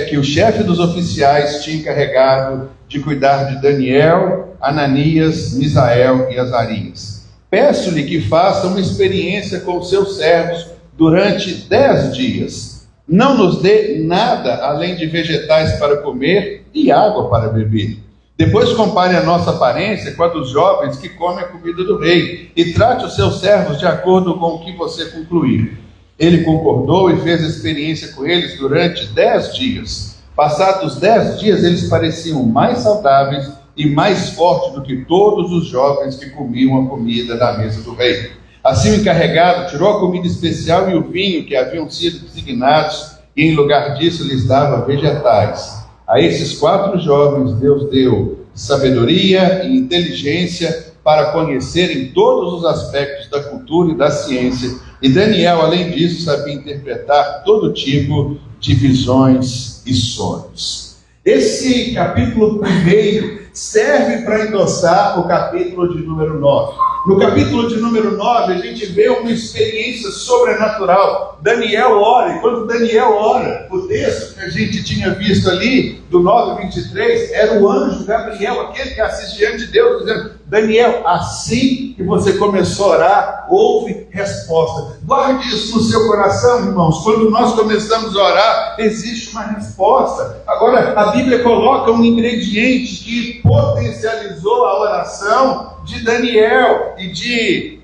que o chefe dos oficiais tinha encarregado de cuidar de Daniel, Ananias, Misael e Azarias: peço-lhe que faça uma experiência com os seus servos durante 10 dias. Não nos dê nada além de vegetais para comer e água para beber. Depois compare a nossa aparência com a dos jovens que comem a comida do rei, e trate os seus servos de acordo com o que você concluir. Ele concordou e fez experiência com eles durante 10 dias. Passados 10 dias, eles pareciam mais saudáveis e mais fortes do que todos os jovens que comiam a comida da mesa do rei. Assim o encarregado tirou a comida especial e o vinho que haviam sido designados, e em lugar disso lhes dava vegetais. A esses 4 jovens Deus deu sabedoria e inteligência para conhecerem todos os aspectos da cultura e da ciência. E Daniel, além disso, sabia interpretar todo tipo de visões e sonhos. Esse capítulo 1 serve para endossar o capítulo de número 9. No capítulo de número 9, a gente vê uma experiência sobrenatural. Daniel ora, e quando Daniel ora, o texto que a gente tinha visto ali, do 9:23, era o anjo Gabriel, aquele que assiste diante de Deus, dizendo: Daniel, assim que você começou a orar, houve resposta. Guarde isso no seu coração, irmãos. Quando nós começamos a orar, existe uma resposta. Agora, a Bíblia coloca um ingrediente que potencializou a oração de Daniel e de,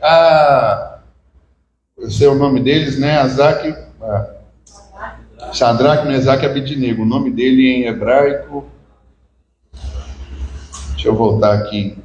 eu sei o nome deles, né? Sadraque, Mesaque e Abednego. O nome dele em hebraico, deixa eu voltar aqui.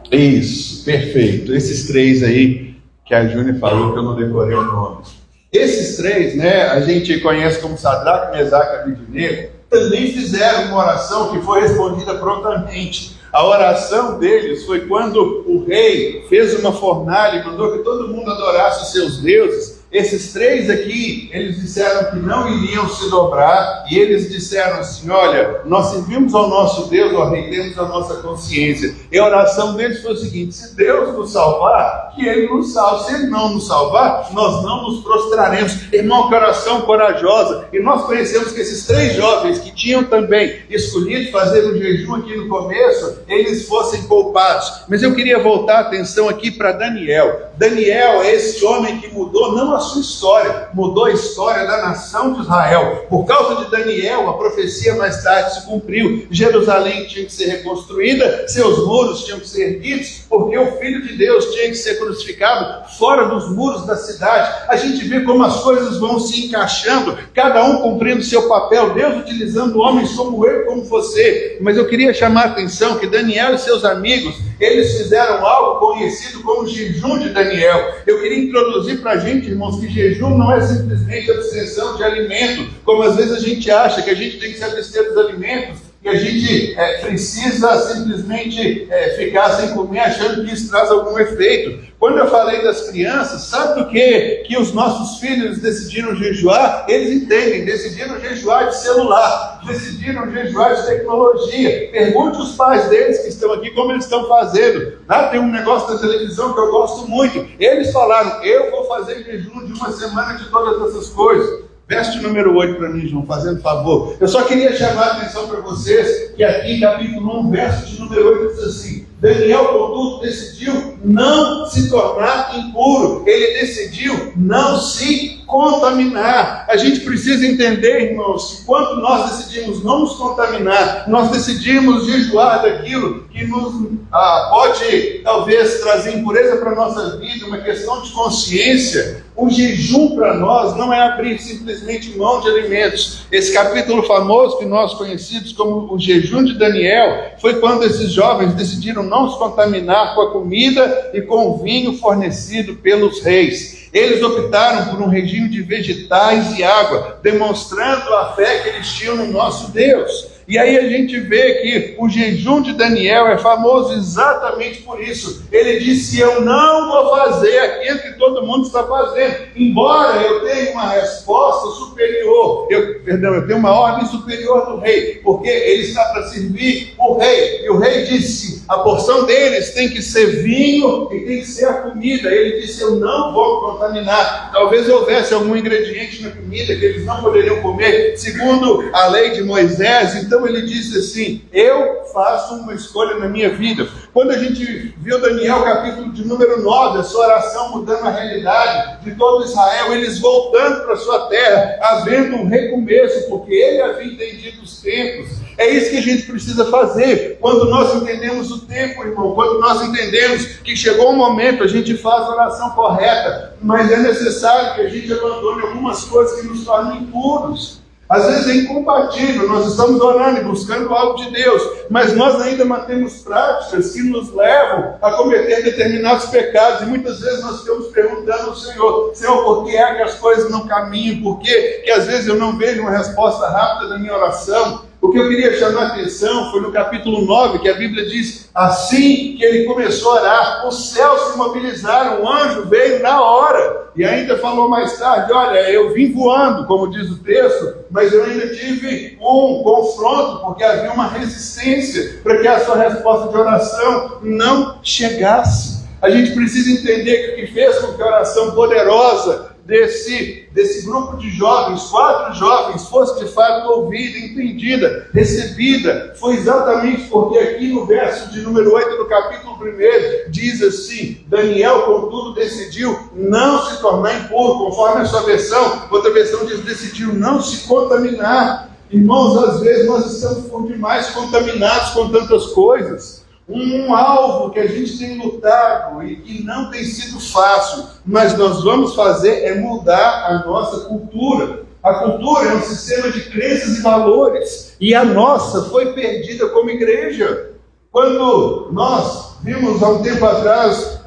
Isso, perfeito. Esses 3 aí que a Júnia falou que eu não decorei o nome. Esses 3, né, a gente conhece como Sadraque, Mesaque e Abednego, também fizeram uma oração que foi respondida prontamente. A oração deles foi quando o rei fez uma fornalha e mandou que todo mundo adorasse os seus deuses. Esses 3 aqui, eles disseram que não iriam se dobrar, e eles disseram assim: olha, nós servimos ao nosso Deus, ó rei, temos a nossa consciência. E a oração deles foi o seguinte: se Deus nos salvar, que Ele nos salve. Se Ele não nos salvar, nós não nos prostraremos. Irmão, que oração corajosa. E nós conhecemos que esses 3 jovens que tinham também escolhido fazer um jejum aqui no começo, eles fossem poupados. Mas eu queria voltar a atenção aqui para Daniel. Daniel é esse homem que mudou não a sua história, mudou a história da nação de Israel. Por causa de Daniel, a profecia mais tarde se cumpriu. Jerusalém tinha que ser reconstruída, seus muros tinham que ser erguidos, porque o Filho de Deus tinha que ser crucificado fora dos muros da cidade. A gente vê como as coisas vão se encaixando, cada um cumprindo seu papel, Deus utilizando homens como eu, como você. Mas eu queria chamar a atenção que Daniel e seus amigos, eles fizeram algo conhecido como jejum de Daniel. Eu queria introduzir para a gente, irmãos, que jejum não é simplesmente abstenção de alimento, como às vezes a gente acha que a gente tem que se abster dos alimentos e a gente precisa simplesmente ficar sem comer achando que isso traz algum efeito. Quando eu falei das crianças, sabe do que os nossos filhos decidiram jejuar? Eles entendem, decidiram jejuar de celular, decidiram jejuar de tecnologia. Pergunte os pais deles que estão aqui como eles estão fazendo. Tem um negócio da televisão que eu gosto muito. Eles falaram: eu vou fazer jejum de 1 semana de todas essas coisas. Verso número 8 para mim, João, fazendo favor. Eu só queria chamar a atenção para vocês que aqui, capítulo 1, verso de número 8, diz assim: Daniel, contudo, decidiu não se tornar impuro, ele decidiu não se contaminar. A gente precisa entender, irmãos, que quando nós decidimos não nos contaminar, nós decidimos jejuar daquilo que nos pode talvez trazer impureza para a nossa vida, uma questão de consciência. O jejum para nós não é abrir simplesmente mão de alimentos. Esse capítulo famoso que nós conhecemos como o jejum de Daniel foi quando esses jovens decidiram não se contaminar com a comida e com o vinho fornecido pelos reis. Eles optaram por um regime de vegetais e água, demonstrando a fé que eles tinham no nosso Deus. E aí a gente vê que o jejum de Daniel é famoso exatamente por isso. Ele disse: eu não vou fazer aquilo que todo mundo está fazendo, embora eu tenha uma resposta superior, eu tenho uma ordem superior do rei, porque ele está para servir o rei. E o rei disse: a porção deles tem que ser vinho e tem que ser a comida. Ele disse: eu não vou contaminar. Talvez houvesse algum ingrediente na comida que eles não poderiam comer, segundo a lei de Moisés. Então ele disse assim: eu faço uma escolha na minha vida. Quando a gente viu Daniel capítulo de número 9, a sua oração mudando a realidade de todo Israel, eles voltando para a sua terra, havendo um recomeço, porque ele havia entendido os tempos. É isso que a gente precisa fazer. Quando nós entendemos o tempo, irmão, quando nós entendemos que chegou o momento, a gente faz a oração correta, mas é necessário que a gente abandone algumas coisas que nos tornam impuros. Às vezes é incompatível, nós estamos orando e buscando algo de Deus, mas nós ainda mantemos práticas que nos levam a cometer determinados pecados, e muitas vezes nós ficamos perguntando ao Senhor: Senhor, por que é que as coisas não caminham? Por que às vezes eu não vejo uma resposta rápida da minha oração? O que eu queria chamar a atenção foi no capítulo 9, que a Bíblia diz: assim que ele começou a orar, os céus se mobilizaram, o anjo veio na hora, e ainda falou mais tarde: olha, eu vim voando, como diz o texto, mas eu ainda tive um confronto, porque havia uma resistência para que a sua resposta de oração não chegasse. A gente precisa entender que o que fez com que a oração poderosa desse grupo de jovens, 4 jovens, fosse de fato ouvida, entendida, recebida, foi exatamente porque aqui no verso de número 8 do capítulo 1, diz assim: Daniel, contudo, decidiu não se tornar impuro, conforme a sua versão. Outra versão diz: decidiu não se contaminar. Irmãos, às vezes nós estamos por demais contaminados com tantas coisas. Um alvo que a gente tem lutado e que não tem sido fácil, mas nós vamos fazer é mudar a nossa cultura. A cultura é um sistema de crenças e valores, e a nossa foi perdida como igreja. Quando nós vimos há um tempo atrás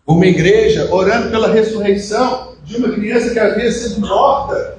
uma igreja orando pela ressurreição de uma criança que havia sido morta,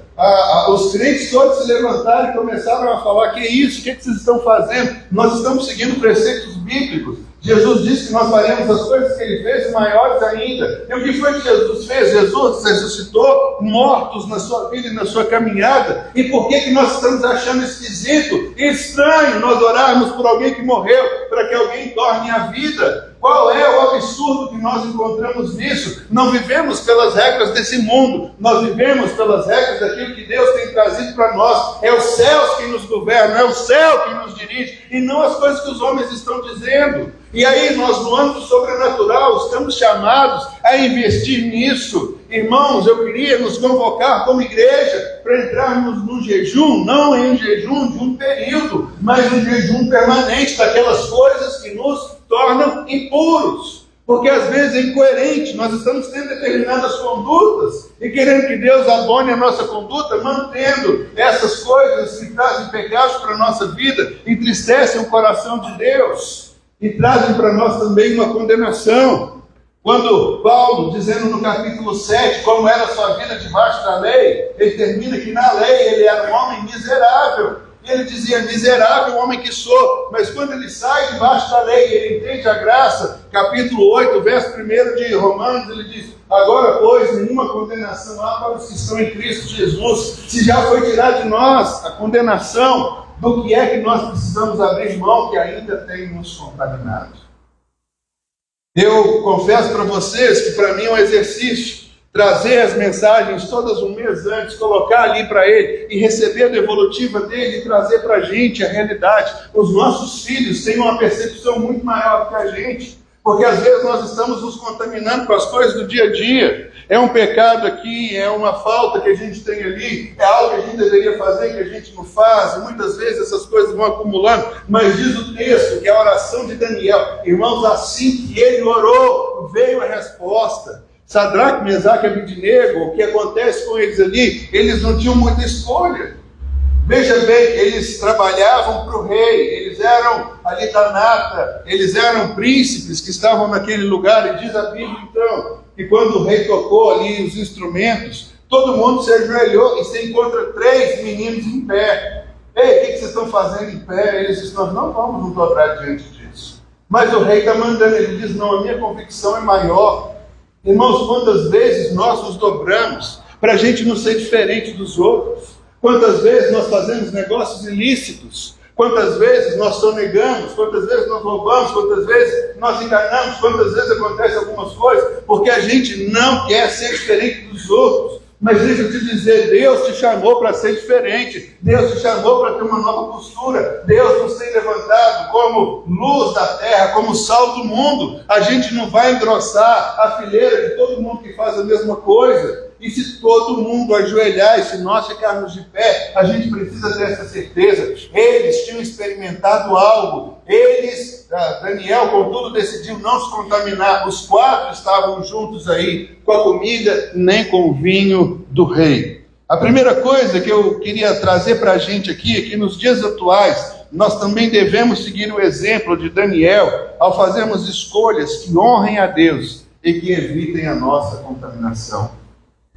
os crentes todos se levantaram e começaram a falar: que é isso? O que vocês estão fazendo? Nós estamos seguindo preceitos bíblicos. Jesus disse que nós faremos as coisas que ele fez, maiores ainda. E o que foi que Jesus fez? Jesus ressuscitou mortos na sua vida e na sua caminhada. E por que nós estamos achando esquisito e estranho nós orarmos por alguém que morreu, para que alguém torne a vida? Qual é o absurdo que nós encontramos nisso? Não vivemos pelas regras desse mundo, nós vivemos pelas regras daquilo que Deus tem trazido para nós. É os céus que nos governam, é o céu que nos dirige, e não as coisas que os homens estão dizendo. E aí nós, no âmbito sobrenatural, estamos chamados a investir nisso. Irmãos, eu queria nos convocar como igreja para entrarmos num jejum, não em jejum de um período, mas um jejum permanente daquelas coisas que nos tornam impuros. Porque às vezes é incoerente, nós estamos tendo determinadas condutas e querendo que Deus abone a nossa conduta, mantendo essas coisas que trazem pecados para a nossa vida, entristecem o coração de Deus e trazem para nós também uma condenação. Quando Paulo, dizendo no capítulo 7 como era a sua vida debaixo da lei, ele termina que na lei ele era um homem miserável. E ele dizia: miserável homem que sou. Mas quando ele sai debaixo da lei, ele entende a graça. Capítulo 8, verso 1 de Romanos, ele diz: agora, pois, nenhuma condenação há para os que estão em Cristo Jesus. Se já foi tirado de nós a condenação, do que é que nós precisamos abrir mão que ainda tem nos contaminado? Eu confesso para vocês que para mim é um exercício trazer as mensagens todas um mês antes, colocar ali para ele e receber a devolutiva dele e trazer para a gente a realidade. Os nossos filhos têm uma percepção muito maior do que a gente, Porque às vezes nós estamos nos contaminando com as coisas do dia a dia. É um pecado aqui, é uma falta que a gente tem ali, é algo que a gente deveria fazer que a gente não faz, e muitas vezes essas coisas vão acumulando. Mas diz o texto que a oração de Daniel, irmãos, assim que ele orou, veio a resposta. Sadraque, Mesaque e Abednego, o que acontece com eles ali, eles não tinham muita escolha. Veja bem, eles trabalhavam para o rei, eles eram ali da nata, eles eram príncipes que estavam naquele lugar, e diz a Bíblia então, que quando o rei tocou ali os instrumentos, todo mundo se ajoelhou e você encontra 3 meninos em pé. Ei, o que vocês estão fazendo em pé? Eles dizem, nós não vamos nos dobrar diante disso. Mas o rei está mandando, ele diz, não, a minha convicção é maior. Irmãos, quantas vezes nós nos dobramos para a gente não ser diferente dos outros? Quantas vezes nós fazemos negócios ilícitos? Quantas vezes nós sonegamos? Quantas vezes nós roubamos? Quantas vezes nós enganamos? Quantas vezes acontecem algumas coisas? Porque a gente não quer ser diferente dos outros. Mas deixa eu te dizer, Deus te chamou para ser diferente. Deus te chamou para ter uma nova postura. Deus nos tem levantado como luz da terra, como sal do mundo. A gente não vai engrossar a fileira de todo mundo que faz a mesma coisa. E se todo mundo ajoelhar, e se nós ficarmos de pé, a gente precisa ter essa certeza. Eles tinham experimentado algo. Eles, Daniel, contudo, decidiu não se contaminar. Os 4 estavam juntos aí, com a comida, nem com o vinho do rei. A primeira coisa que eu queria trazer para a gente aqui, é que nos dias atuais, nós também devemos seguir o exemplo de Daniel, ao fazermos escolhas que honrem a Deus e que evitem a nossa contaminação.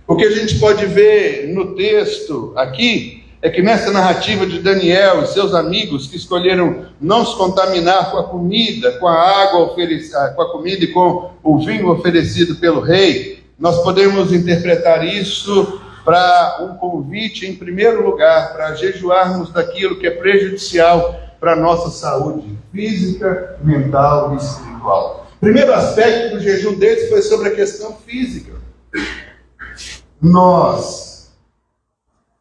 O que a gente pode ver no texto aqui é que nessa narrativa de Daniel e seus amigos que escolheram não se contaminar com a comida, com a água oferecida, com a comida e com o vinho oferecido pelo rei, nós podemos interpretar isso para um convite, em primeiro lugar, para jejuarmos daquilo que é prejudicial para a nossa saúde física, mental e espiritual. O primeiro aspecto do jejum deles foi sobre a questão física. Nós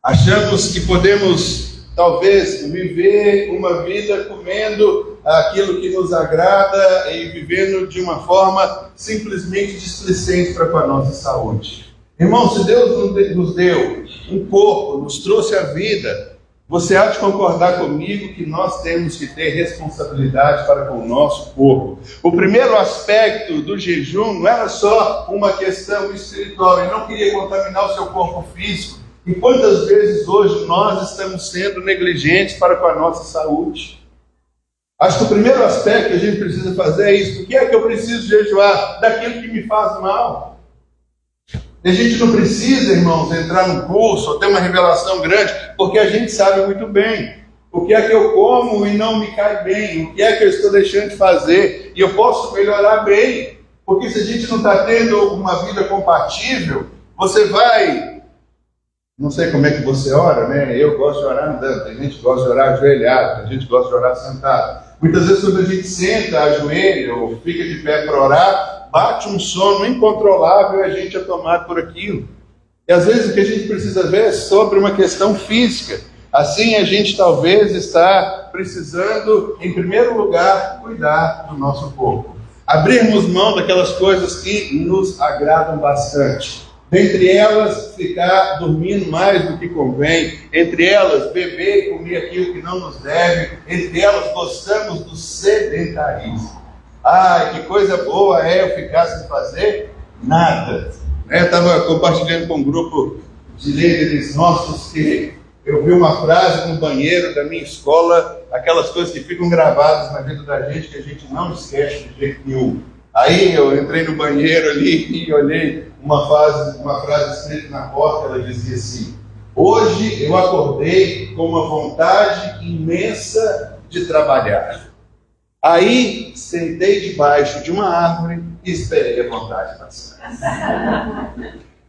achamos que podemos, talvez, viver uma vida comendo aquilo que nos agrada e vivendo de uma forma simplesmente displicente para com a nossa saúde. Irmão, se Deus nos deu um corpo, nos trouxe a vida, você há de concordar comigo que nós temos que ter responsabilidade para com o nosso corpo. O primeiro aspecto do jejum não era só uma questão espiritual, ele não queria contaminar o seu corpo físico. E quantas vezes hoje nós estamos sendo negligentes para com a nossa saúde? Acho que o primeiro aspecto que a gente precisa fazer é isso. Por que é que eu preciso jejuar? Daquilo que me faz mal. E a gente não precisa, irmãos, entrar num curso ou ter uma revelação grande, porque a gente sabe muito bem o que é que eu como e não me cai bem, o que é que eu estou deixando de fazer, e eu posso melhorar bem, porque se a gente não está tendo uma vida compatível, você vai, não sei como é que você ora, né? Eu gosto de orar andando, tem gente que gosta de orar ajoelhado, tem gente que gosta de orar sentado. Muitas vezes quando a gente senta, ajoelha ou fica de pé para orar, bate um sono incontrolável e a gente é tomado por aquilo. E às vezes o que a gente precisa ver é sobre uma questão física. Assim a gente talvez está precisando, em primeiro lugar, cuidar do nosso corpo. Abrirmos mão daquelas coisas que nos agradam bastante. Dentre elas, ficar dormindo mais do que convém. Entre elas, beber e comer aquilo que não nos deve. Entre elas, gostamos do sedentarismo. Ah, que coisa boa é eu ficar sem fazer nada. Eu estava compartilhando com um grupo de líderes nossos que eu vi uma frase no banheiro da minha escola, aquelas coisas que ficam gravadas na vida da gente, que a gente não esquece de jeito nenhum. Aí eu entrei no banheiro ali e olhei uma frase escrita na porta, ela dizia assim: hoje eu acordei com uma vontade imensa de trabalhar. Aí sentei debaixo de uma árvore e esperei a vontade passar.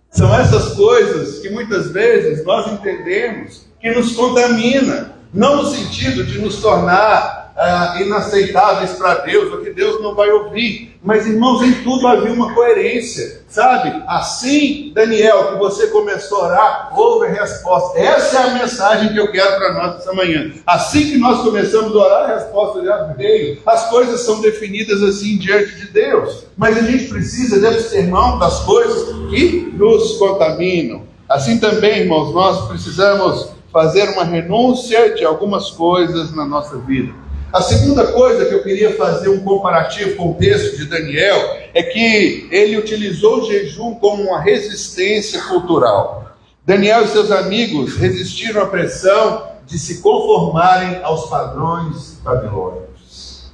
São essas coisas que muitas vezes nós entendemos que nos contamina, não no sentido de nos tornar inaceitáveis para Deus, ou que Deus não vai ouvir. Mas, irmãos, em tudo havia uma coerência, sabe? Assim, Daniel, que você começou a orar, houve a resposta. Essa é a mensagem que eu quero para nós essa manhã. Assim que nós começamos a orar, a resposta já veio. As coisas são definidas assim diante de Deus. Mas a gente precisa de abster mão das coisas que nos contaminam. Assim também, irmãos, nós precisamos fazer uma renúncia de algumas coisas na nossa vida. A segunda coisa que eu queria fazer um comparativo com o texto de Daniel é que ele utilizou o jejum como uma resistência cultural. Daniel e seus amigos resistiram à pressão de se conformarem aos padrões babilônicos.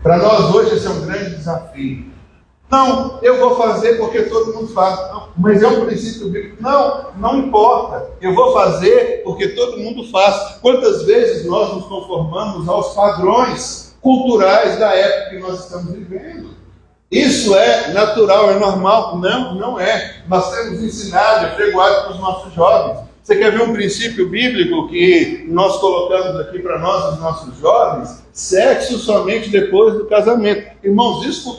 Para nós hoje esse é um grande desafio. Não, eu vou fazer porque todo mundo faz. Não, mas é um princípio bíblico. Não, não importa. Eu vou fazer porque todo mundo faz. Quantas vezes nós nos conformamos aos padrões culturais da época que nós estamos vivendo? Isso é natural, é normal? Não, não é. Nós temos ensinado, apregoado para os nossos jovens. Você quer ver um princípio bíblico que nós colocamos aqui para nós, os nossos jovens? Sexo somente depois do casamento. Irmãos, isso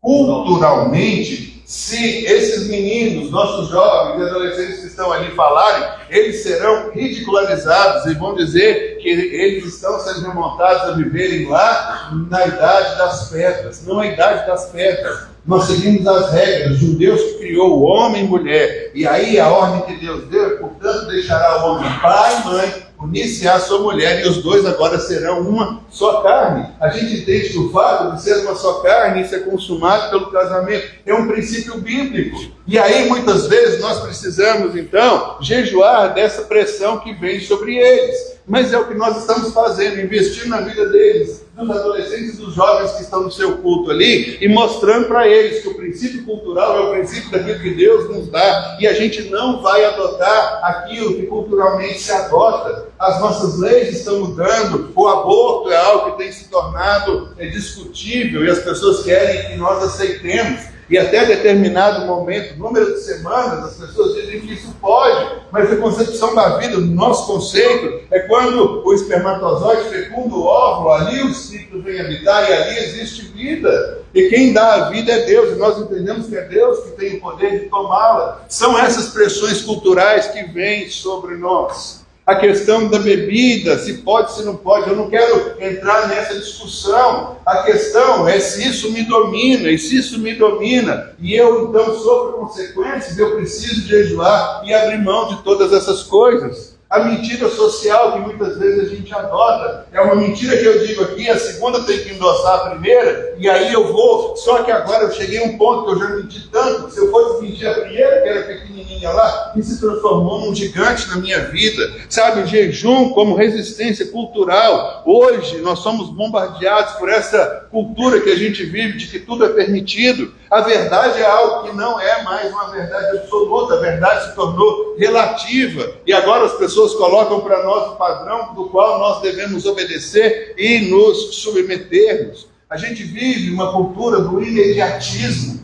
culturalmente, se esses meninos, nossos jovens e adolescentes que estão ali falarem, eles serão ridicularizados e vão dizer que eles estão sendo remontados a viverem lá na idade das pedras. Não a idade das pedras. Nós seguimos as regras de um Deus que criou o homem e mulher. E aí a ordem que Deus deu, portanto, deixará o homem pai e mãe, unir-se à sua mulher, e os dois agora serão uma só carne. A gente entende que o fato de ser uma só carne, isso é consumado pelo casamento, é um princípio bíblico. E aí muitas vezes nós precisamos então jejuar dessa pressão que vem sobre eles. Mas é o que nós estamos fazendo, investindo na vida deles, dos adolescentes e dos jovens que estão no seu culto ali, e mostrando para eles que o princípio cultural é o princípio daquilo que Deus nos dá, e a gente não vai adotar aquilo que culturalmente se adota. As nossas leis estão mudando, o aborto é algo que tem se tornado discutível, e as pessoas querem que nós aceitemos. E até determinado momento, número de semanas, as pessoas dizem que isso pode, mas a concepção da vida, o nosso conceito, é quando o espermatozoide fecunda o óvulo, ali o espírito vem habitar e ali existe vida. E quem dá a vida é Deus, e nós entendemos que é Deus que tem o poder de tomá-la. São essas pressões culturais que vêm sobre nós. A questão da bebida, se pode, se não pode, eu não quero entrar nessa discussão. A questão é se isso me domina, e se isso me domina, e eu então sofro consequências, eu preciso jejuar e abrir mão de todas essas coisas. A mentira social que muitas vezes a gente adota, é uma mentira que eu digo aqui, a segunda tem que endossar a primeira, e aí eu vou, só que agora eu cheguei a um ponto que eu já menti tanto, que se eu fosse mentir a primeira, que era pequenininha lá, e se transformou num gigante na minha vida, sabe, o jejum como resistência cultural. Hoje nós somos bombardeados por essa cultura que a gente vive, de que tudo é permitido. A verdade é algo que não é mais uma verdade absoluta, a verdade se tornou relativa, e agora as pessoas colocam para nós o padrão do qual nós devemos obedecer e nos submetermos. A gente vive uma cultura do imediatismo,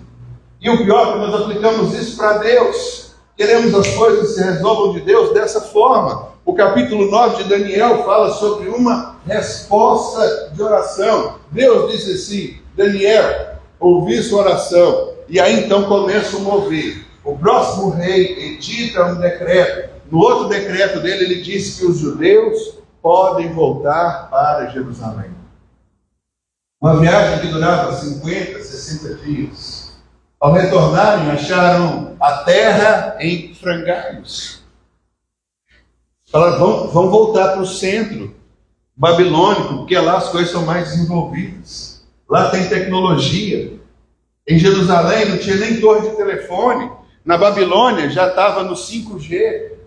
e o pior é que nós aplicamos isso para Deus. Queremos as coisas que se resolvam de Deus dessa forma. O capítulo 9 de Daniel fala sobre uma resposta de oração. Deus disse assim: Daniel, ouvi sua oração, e aí então começa o mover. O próximo rei edita um decreto. No outro decreto dele, ele diz que os judeus podem voltar para Jerusalém. Uma viagem que durava 50, 60 dias. Ao retornarem, acharam a terra em frangalhos. Falaram, vão voltar para o centro babilônico, porque lá as coisas são mais desenvolvidas. Lá tem tecnologia. Em Jerusalém não tinha nem torre de telefone. Na Babilônia já estava no 5G.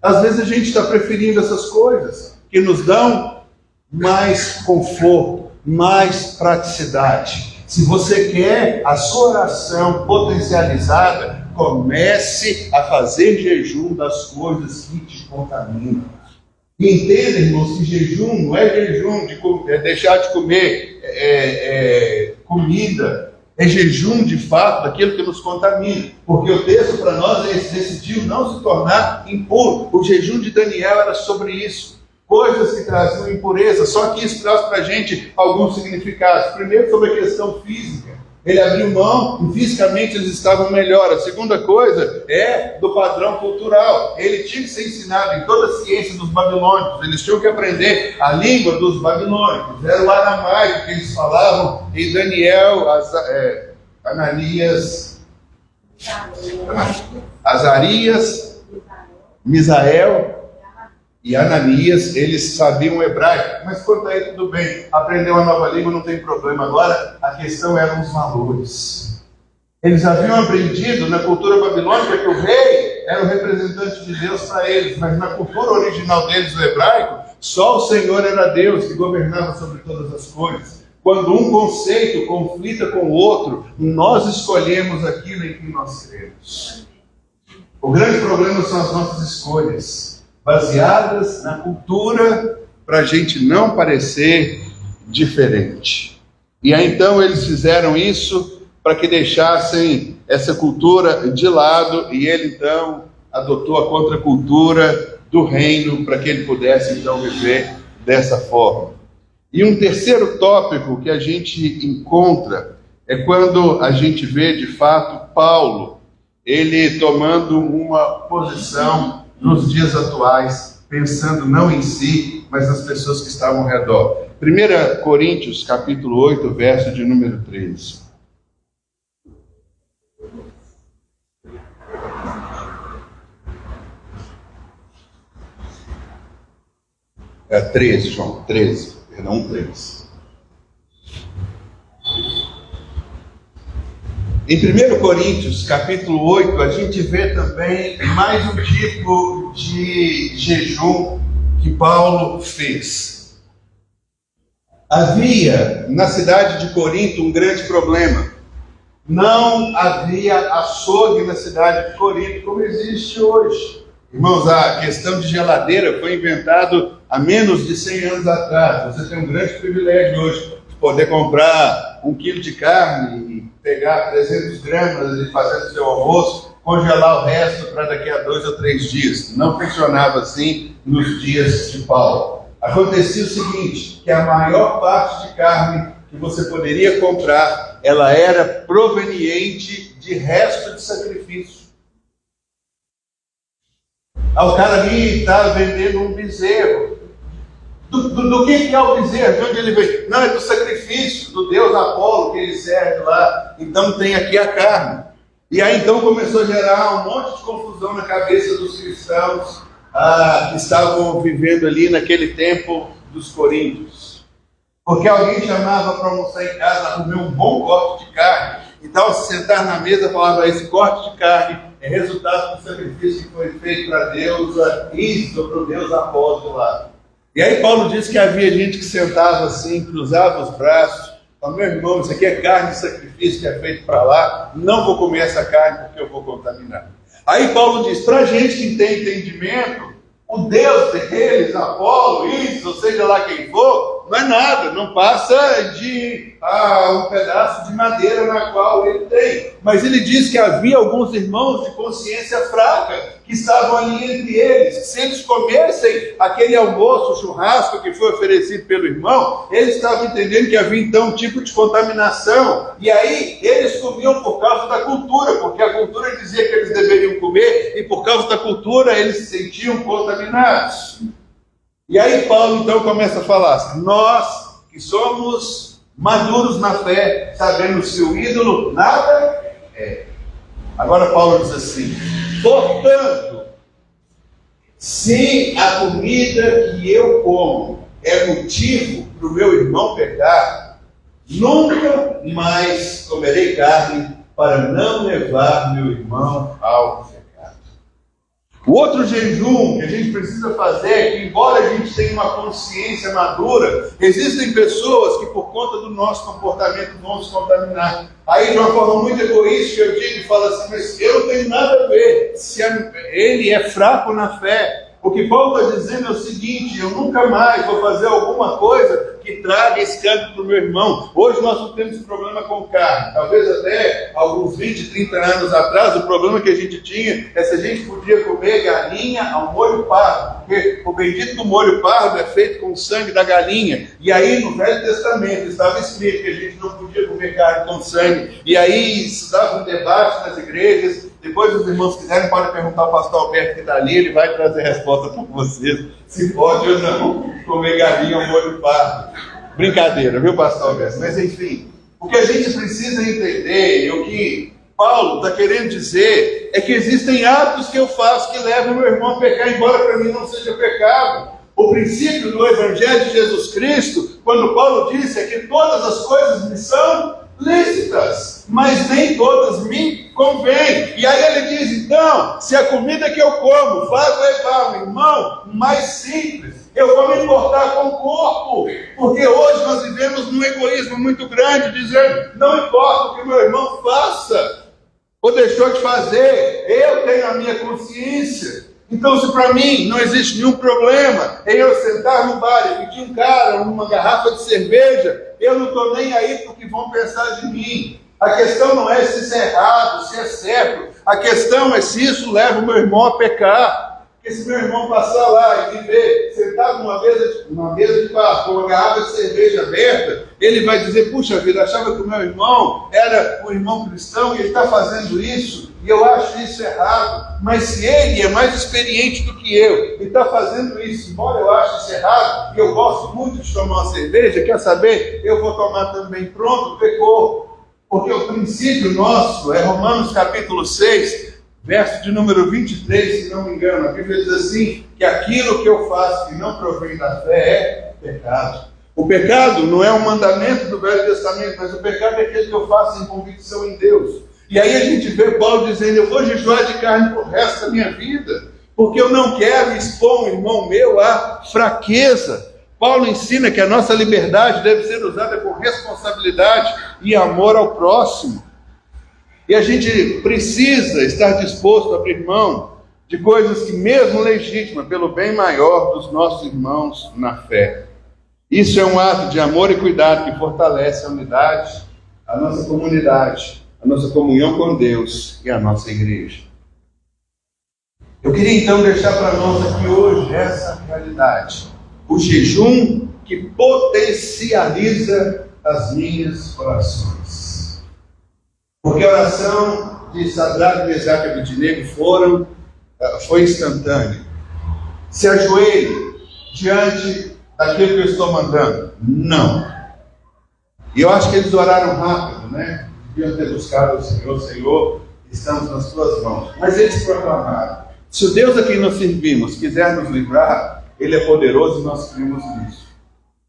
Às vezes a gente está preferindo essas coisas que nos dão mais conforto, mais praticidade. Se você quer a sua oração potencializada, comece a fazer jejum das coisas que te contaminam. E entenda, irmãos, que jejum não é jejum de deixar de comer comida, é jejum de fato daquilo que nos contamina. Porque o texto para nós é esse: decidiu não se tornar impuro. O jejum de Daniel era sobre isso. coisas que traziam impureza. Só que isso traz para a gente alguns significados. Primeiro, sobre a questão física. Ele abriu mão e fisicamente eles estavam melhor. A segunda coisa é do padrão cultural. Ele tinha que ser ensinado em toda a ciência dos babilônicos. Eles tinham que aprender a língua dos babilônicos. Era o aramaico que eles falavam. E Daniel, Ananias, Azarias, Misael e Ananias, eles sabiam hebraico, mas quanto aí tudo bem, aprender uma nova língua não tem problema. Agora a questão eram os valores. Eles haviam aprendido na cultura babilônica que o rei era o representante de Deus para eles, mas na cultura original deles, o hebraico, só o Senhor era Deus que governava sobre todas as coisas. Quando um conceito conflita com o outro, nós escolhemos aquilo em que nós cremos. O grande problema são as nossas escolhas, baseadas na cultura, para a gente não parecer diferente. E aí então eles fizeram isso para que deixassem essa cultura de lado, e ele então adotou a contracultura do reino para que ele pudesse então viver dessa forma. E um terceiro tópico que a gente encontra é quando a gente vê de fato Paulo, ele tomando uma posição nos dias atuais, pensando não em si, mas nas pessoas que estavam ao redor. 1 Coríntios, capítulo 8, verso de número 13. É 13, João, 13, perdão, 13. Em 1 Coríntios, capítulo 8, a gente vê também mais um tipo de jejum que Paulo fez. Havia na cidade de Corinto um grande problema. Não havia açougue na cidade de Corinto como existe hoje. Irmãos, a questão de geladeira foi inventado há menos de 100 anos atrás. Você tem um grande privilégio hoje de poder comprar 1 quilo de carne e pegar 300 gramas e fazer o seu almoço, congelar o resto para daqui a 2 ou 3 dias. Não funcionava assim nos dias de Paulo. Acontecia o seguinte, que a maior parte de carne que você poderia comprar, ela era proveniente de resto de sacrifício. O cara ali está vendendo um bezerro. Do que é o bezerro? De onde ele veio? Não, é do sacrifício, do deus Apolo que ele serve lá. Então tem aqui a carne. E aí então começou a gerar um monte de confusão na cabeça dos cristãos que estavam vivendo ali naquele tempo dos coríntios. Porque alguém chamava para almoçar em casa, comer um bom corte de carne. Então, ao se sentar na mesa, falava: esse corte de carne é resultado do sacrifício que foi feito para a deusa Isis, ou para o deus Apolo lá. E aí Paulo disse que havia gente que sentava assim, cruzava os braços, falava: meu irmão, isso aqui é carne de sacrifício que é feito para lá, não vou comer essa carne porque eu vou contaminar. Aí Paulo diz, para a gente que tem entendimento, o Deus deles, Apolo, Isis, ou seja lá quem for, não é nada, não passa de um pedaço de madeira na qual ele tem. Mas ele diz que havia alguns irmãos de consciência fraca que estavam ali entre eles, que se eles comessem aquele almoço, churrasco que foi oferecido pelo irmão, eles estavam entendendo que havia então um tipo de contaminação. E aí eles comiam por causa da cultura, porque a cultura dizia que eles deveriam comer, e por causa da cultura eles se sentiam contaminados. E aí Paulo então começa a falar: nós que somos maduros na fé, sabemos que o ídolo nada é. Agora Paulo diz assim: portanto, se a comida que eu como é motivo para o meu irmão pecar, nunca mais comerei carne para não levar meu irmão ao pecado. O outro jejum que a gente precisa fazer é que, embora a gente tenha uma consciência madura, existem pessoas que por conta do nosso comportamento vão se contaminar. Aí de uma forma muito egoísta eu digo e falo assim: mas eu não tenho nada a ver. Se ele é fraco na fé, O que Paulo está dizendo é o seguinte: eu nunca mais vou fazer alguma coisa que traga escândalo para o meu irmão. Hoje nós não temos problema com carne. Talvez até alguns 20, 30 anos atrás, o problema que a gente tinha é se a gente podia comer galinha ao molho pardo. Porque o bendito do molho pardo é feito com o sangue da galinha. E aí no Velho Testamento estava escrito que a gente não podia comer carne com sangue. E aí se dava um debate nas igrejas. Depois, os irmãos quiserem, podem perguntar ao pastor Alberto que está ali, ele vai trazer resposta para vocês, se pode ou não comer galinha ao molho pardo. Brincadeira, viu, pastor Alberto? Mas enfim, o que a gente precisa entender, e o que Paulo está querendo dizer, é que existem atos que eu faço que levam meu irmão a pecar, embora para mim não seja pecado. O princípio do Evangelho de Jesus Cristo, quando Paulo disse, é que todas as coisas me são lícitas, mas nem todas me convêm. E aí ele diz, então, se a comida que eu como faz levar o irmão mais simples, eu vou me importar com o corpo, porque hoje nós vivemos num egoísmo muito grande, dizendo, não importa o que meu irmão faça, ou deixou de fazer, eu tenho a minha consciência. Então, se para mim não existe nenhum problema em eu sentar no bar e pedir um cara uma garrafa de cerveja, eu não estou nem aí para o que vão pensar de mim. A questão não é se isso é errado, se é certo. A questão é se isso leva o meu irmão a pecar. Porque se meu irmão passar lá e me ver sentado numa mesa de bar com uma garrafa de cerveja aberta, ele vai dizer, puxa vida, achava que o meu irmão era um irmão cristão e ele está fazendo isso, e eu acho isso errado. Mas se ele é mais experiente do que eu e está fazendo isso, embora eu ache isso errado, e eu gosto muito de tomar uma cerveja, quer saber? Eu vou tomar também. Pronto, pecou. Porque o princípio nosso é Romanos capítulo 6, verso de número 23, se não me engano. A Bíblia diz assim, que aquilo que eu faço que não provém da fé é pecado. O pecado não é um mandamento do Velho Testamento, mas o pecado é aquele que eu faço em convicção em Deus. E aí a gente vê Paulo dizendo, eu vou jejuar de carne pro resto da minha vida, porque eu não quero expor um irmão meu à fraqueza. Paulo ensina que a nossa liberdade deve ser usada com responsabilidade e amor ao próximo. E a gente precisa estar disposto a abrir mão de coisas que, mesmo legítimas, pelo bem maior dos nossos irmãos na fé. Isso é um ato de amor e cuidado que fortalece a unidade, a nossa comunidade, a nossa comunhão com Deus e a nossa igreja. Eu queria então deixar para nós aqui hoje essa realidade. O jejum que potencializa as minhas orações. Porque a oração de Sadraque, Mesaque e Abednego foi instantânea. Se ajoelhe diante daquilo que eu estou mandando. Não. E eu acho que eles oraram rápido, né? Deviam ter buscado o Senhor, Senhor, estamos nas tuas mãos. Mas eles proclamaram. Se o Deus a quem nós servimos quiser nos livrar, Ele é poderoso e nós cremos nisso.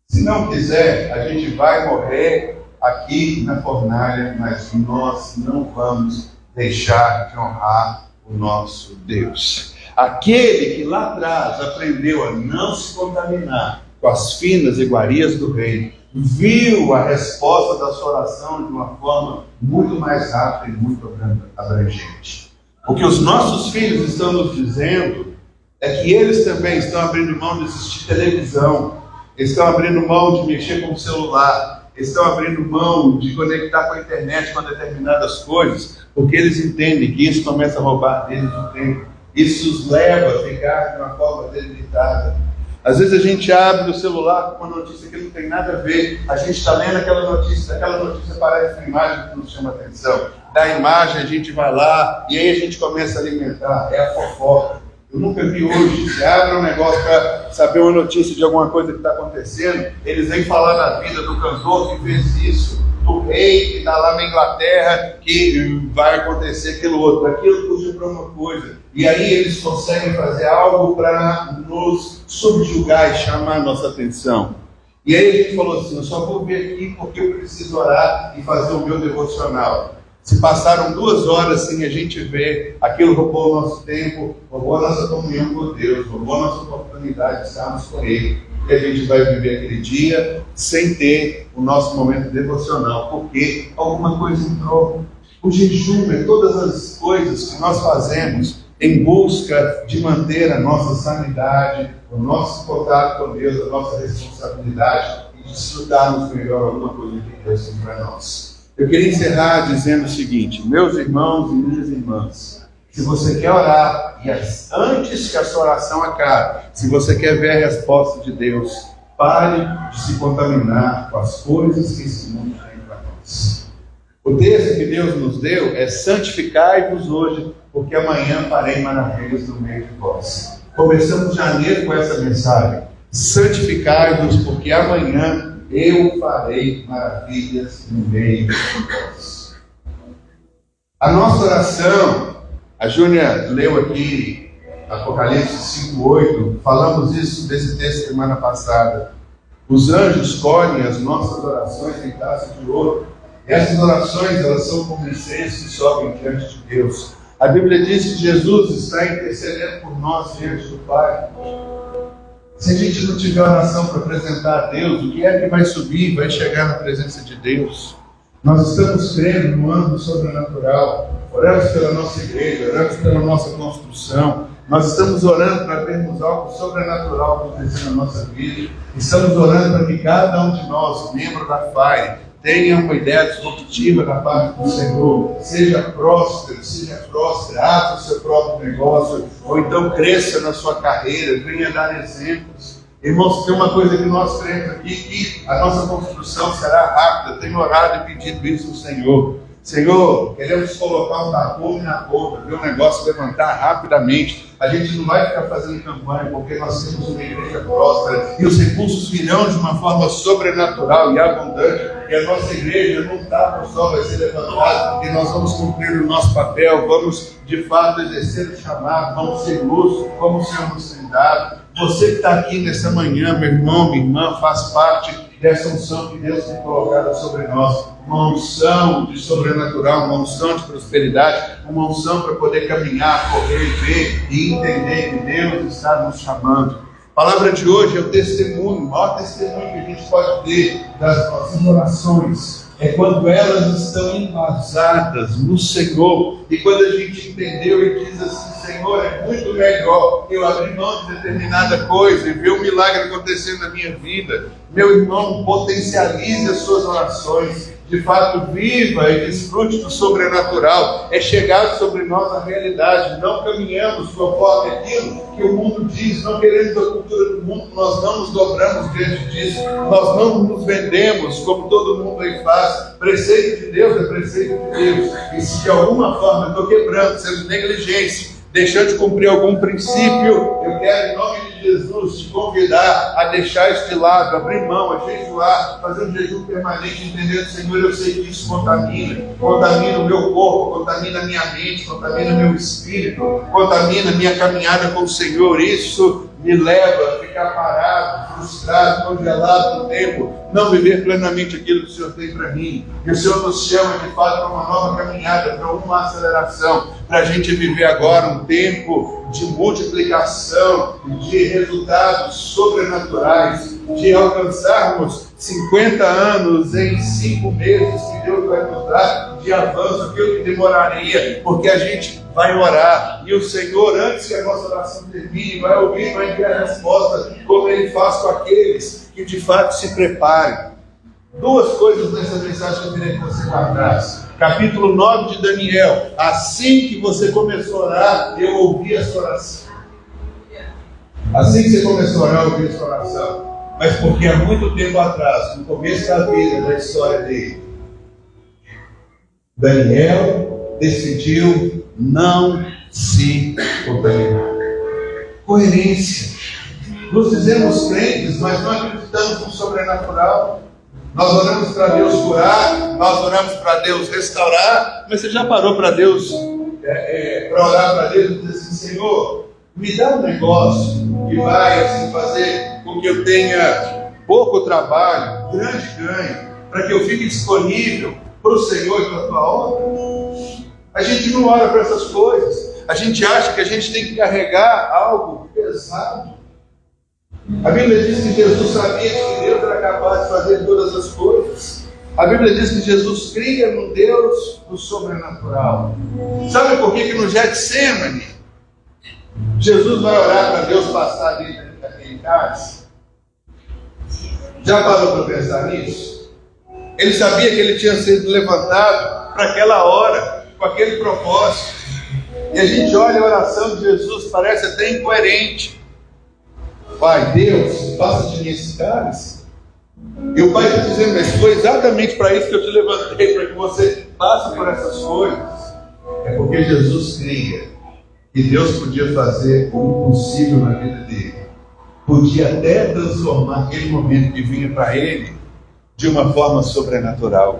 Se não quiser, a gente vai morrer aqui na fornalha, mas nós não vamos deixar de honrar o nosso Deus. Aquele que lá atrás aprendeu a não se contaminar com as finas iguarias do reino, viu a resposta da sua oração de uma forma muito mais rápida e muito abrangente. O que os nossos filhos estão nos dizendo é que eles também estão abrindo mão de assistir televisão, estão abrindo mão de mexer com o celular, estão abrindo mão de conectar com a internet com determinadas coisas, porque eles entendem que isso começa a roubar deles o tempo. Isso os leva a ficar de uma forma debilitada. Às vezes a gente abre o celular com uma notícia que não tem nada a ver, a gente está lendo aquela notícia aparece uma imagem que nos chama a atenção. Da imagem a gente vai lá e aí a gente começa a alimentar, é a fofoca. Eu nunca vi hoje, você abre um negócio para saber uma notícia de alguma coisa que está acontecendo, eles vêm falar da vida do cantor que fez isso, do rei que está lá na Inglaterra, que vai acontecer aquilo outro, aquilo puxa para uma coisa. E aí eles conseguem fazer algo para nos subjugar e chamar a nossa atenção. E aí a gente falou assim, eu só vou ver aqui porque eu preciso orar e fazer o meu devocional. Se passaram 2 horas sem a gente ver, aquilo roubou o nosso tempo, roubou a nossa comunhão com Deus, roubou a nossa oportunidade de estarmos com Ele. E a gente vai viver aquele dia sem ter o nosso momento devocional, porque alguma coisa entrou. O jejum é todas as coisas que nós fazemos em busca de manter a nossa sanidade, o nosso contato com Deus, a nossa responsabilidade e desfrutarmos melhor alguma coisa que Deus tem para nós. Eu queria encerrar dizendo o seguinte: meus irmãos e minhas irmãs, se você quer orar e antes que a sua oração acabe, se você quer ver a resposta de Deus, pare de se contaminar com as coisas que esse mundo tem para nós. O texto que Deus nos deu é: santificai-vos hoje, porque amanhã farei maravilhas no meio de vós. Começamos janeiro com essa mensagem: santificai-vos, porque amanhã eu farei maravilhas no meio de vós. A nossa oração, a Júnia leu aqui Apocalipse 5:8, falamos isso desse texto semana passada. Os anjos colhem as nossas orações em taças de ouro. Essas orações, elas são como incenso que sobem diante de Deus. A Bíblia diz que Jesus está intercedendo por nós diante do Pai. Se a gente não tiver oração para apresentar a Deus, o que é que vai subir, vai chegar na presença de Deus? Nós estamos crendo no âmbito sobrenatural. Oramos pela nossa igreja, oramos pela nossa construção. Nós estamos orando para vermos algo sobrenatural acontecer na nossa vida. Estamos orando para que cada um de nós, membro da FAI, tenha uma ideia disruptiva da parte do Senhor, seja próspero, abra o seu próprio negócio, ou então cresça na sua carreira, venha dar exemplos. Irmãos, tem uma coisa que nós cremos aqui, que a nossa construção será rápida. Tenho orado e pedido isso ao Senhor. Senhor, queremos colocar um tapume na ponta, ver o negócio levantar rapidamente. A gente não vai ficar fazendo campanha, porque nós temos uma igreja próspera e os recursos virão de uma forma sobrenatural e abundante. E a nossa igreja não está só vai ser levantada, e nós vamos cumprir o nosso papel, vamos de fato exercer o chamado, vamos ser luz, como o Senhor nos tem dado. Você que está aqui nessa manhã, meu irmão, minha irmã, faz parte dessa unção que Deus tem colocado sobre nós. Uma unção de sobrenatural, uma unção de prosperidade, uma unção para poder caminhar, correr, ver e entender que Deus está nos chamando. A palavra de hoje é o testemunho, o maior testemunho que a gente pode ter das nossas orações. É quando elas estão embasadas no Senhor. E quando a gente entendeu e diz assim: Senhor, é muito melhor eu abrir mão de determinada coisa e ver um milagre acontecendo na minha vida. Meu irmão, potencialize as suas orações. De fato, viva e desfrute do sobrenatural. É chegar sobre nós a realidade. Não caminhamos conforme aquilo que o mundo diz. Não queremos a cultura do mundo. Nós não nos dobramos diante disso. Nós não nos vendemos como todo mundo aí faz. Preceito de Deus é preceito de Deus. E se de alguma forma eu estou quebrando, sendo negligência, deixando de cumprir algum princípio, eu quero, em nome de Jesus, te convidar a deixar isso de lado, abrir mão, a jejuar, fazer um jejum permanente, entendendo: Senhor, eu sei que isso contamina o meu corpo, contamina a minha mente, contamina o meu espírito, contamina a minha caminhada com o Senhor. Isso me leva a ficar parado, frustrado, congelado no tempo, não viver plenamente aquilo que o Senhor tem para mim. E o Senhor nos chama de fato para uma nova caminhada, para uma aceleração, para a gente viver agora um tempo de multiplicação, de resultados sobrenaturais, de alcançarmos 50 anos em 5 meses que Deus vai nos dar de avanço, aquilo que demoraria, porque a gente vai orar, e o Senhor, antes que a nossa oração termine, vai ouvir, vai enviar a resposta, como Ele faz com aqueles que de fato se preparem. 2 coisas nessa mensagem que eu queria que você guardasse. Capítulo 9 de Daniel: assim que você começou a orar, eu ouvi a sua oração. Assim que você começou a orar, eu ouvi a sua oração. Mas porque há muito tempo atrás, no começo da vida, da história dele, Daniel decidiu não se contaminar. Coerência. Nos dizemos crentes, mas não acreditamos no sobrenatural. Nós oramos para Deus curar, nós oramos para Deus restaurar, mas você já parou para Deus, para orar para Deus e dizer assim: Senhor, me dá um negócio que vai assim, fazer com que eu tenha pouco trabalho, grande ganho, para que eu fique disponível para o Senhor e para a tua obra. A gente não ora para essas coisas. A gente acha que a gente tem que carregar algo pesado. A Bíblia diz que Jesus sabia que Deus era capaz de fazer todas as coisas. A Bíblia diz que Jesus cria no Deus do sobrenatural. Sabe por que no Getsemane Jesus vai orar para Deus passar ali naquele cálice? Já parou para pensar nisso? Ele sabia que ele tinha sido levantado para aquela hora, com aquele propósito. E a gente olha a oração de Jesus, parece até incoerente. Pai, Deus, passa de mim esse cálice. E o Pai está dizendo, mas foi exatamente para isso que eu te levantei, para que você passe por essas coisas. É porque Jesus cria que Deus podia fazer o impossível na vida dele. Podia até transformar aquele momento que vinha para ele de uma forma sobrenatural.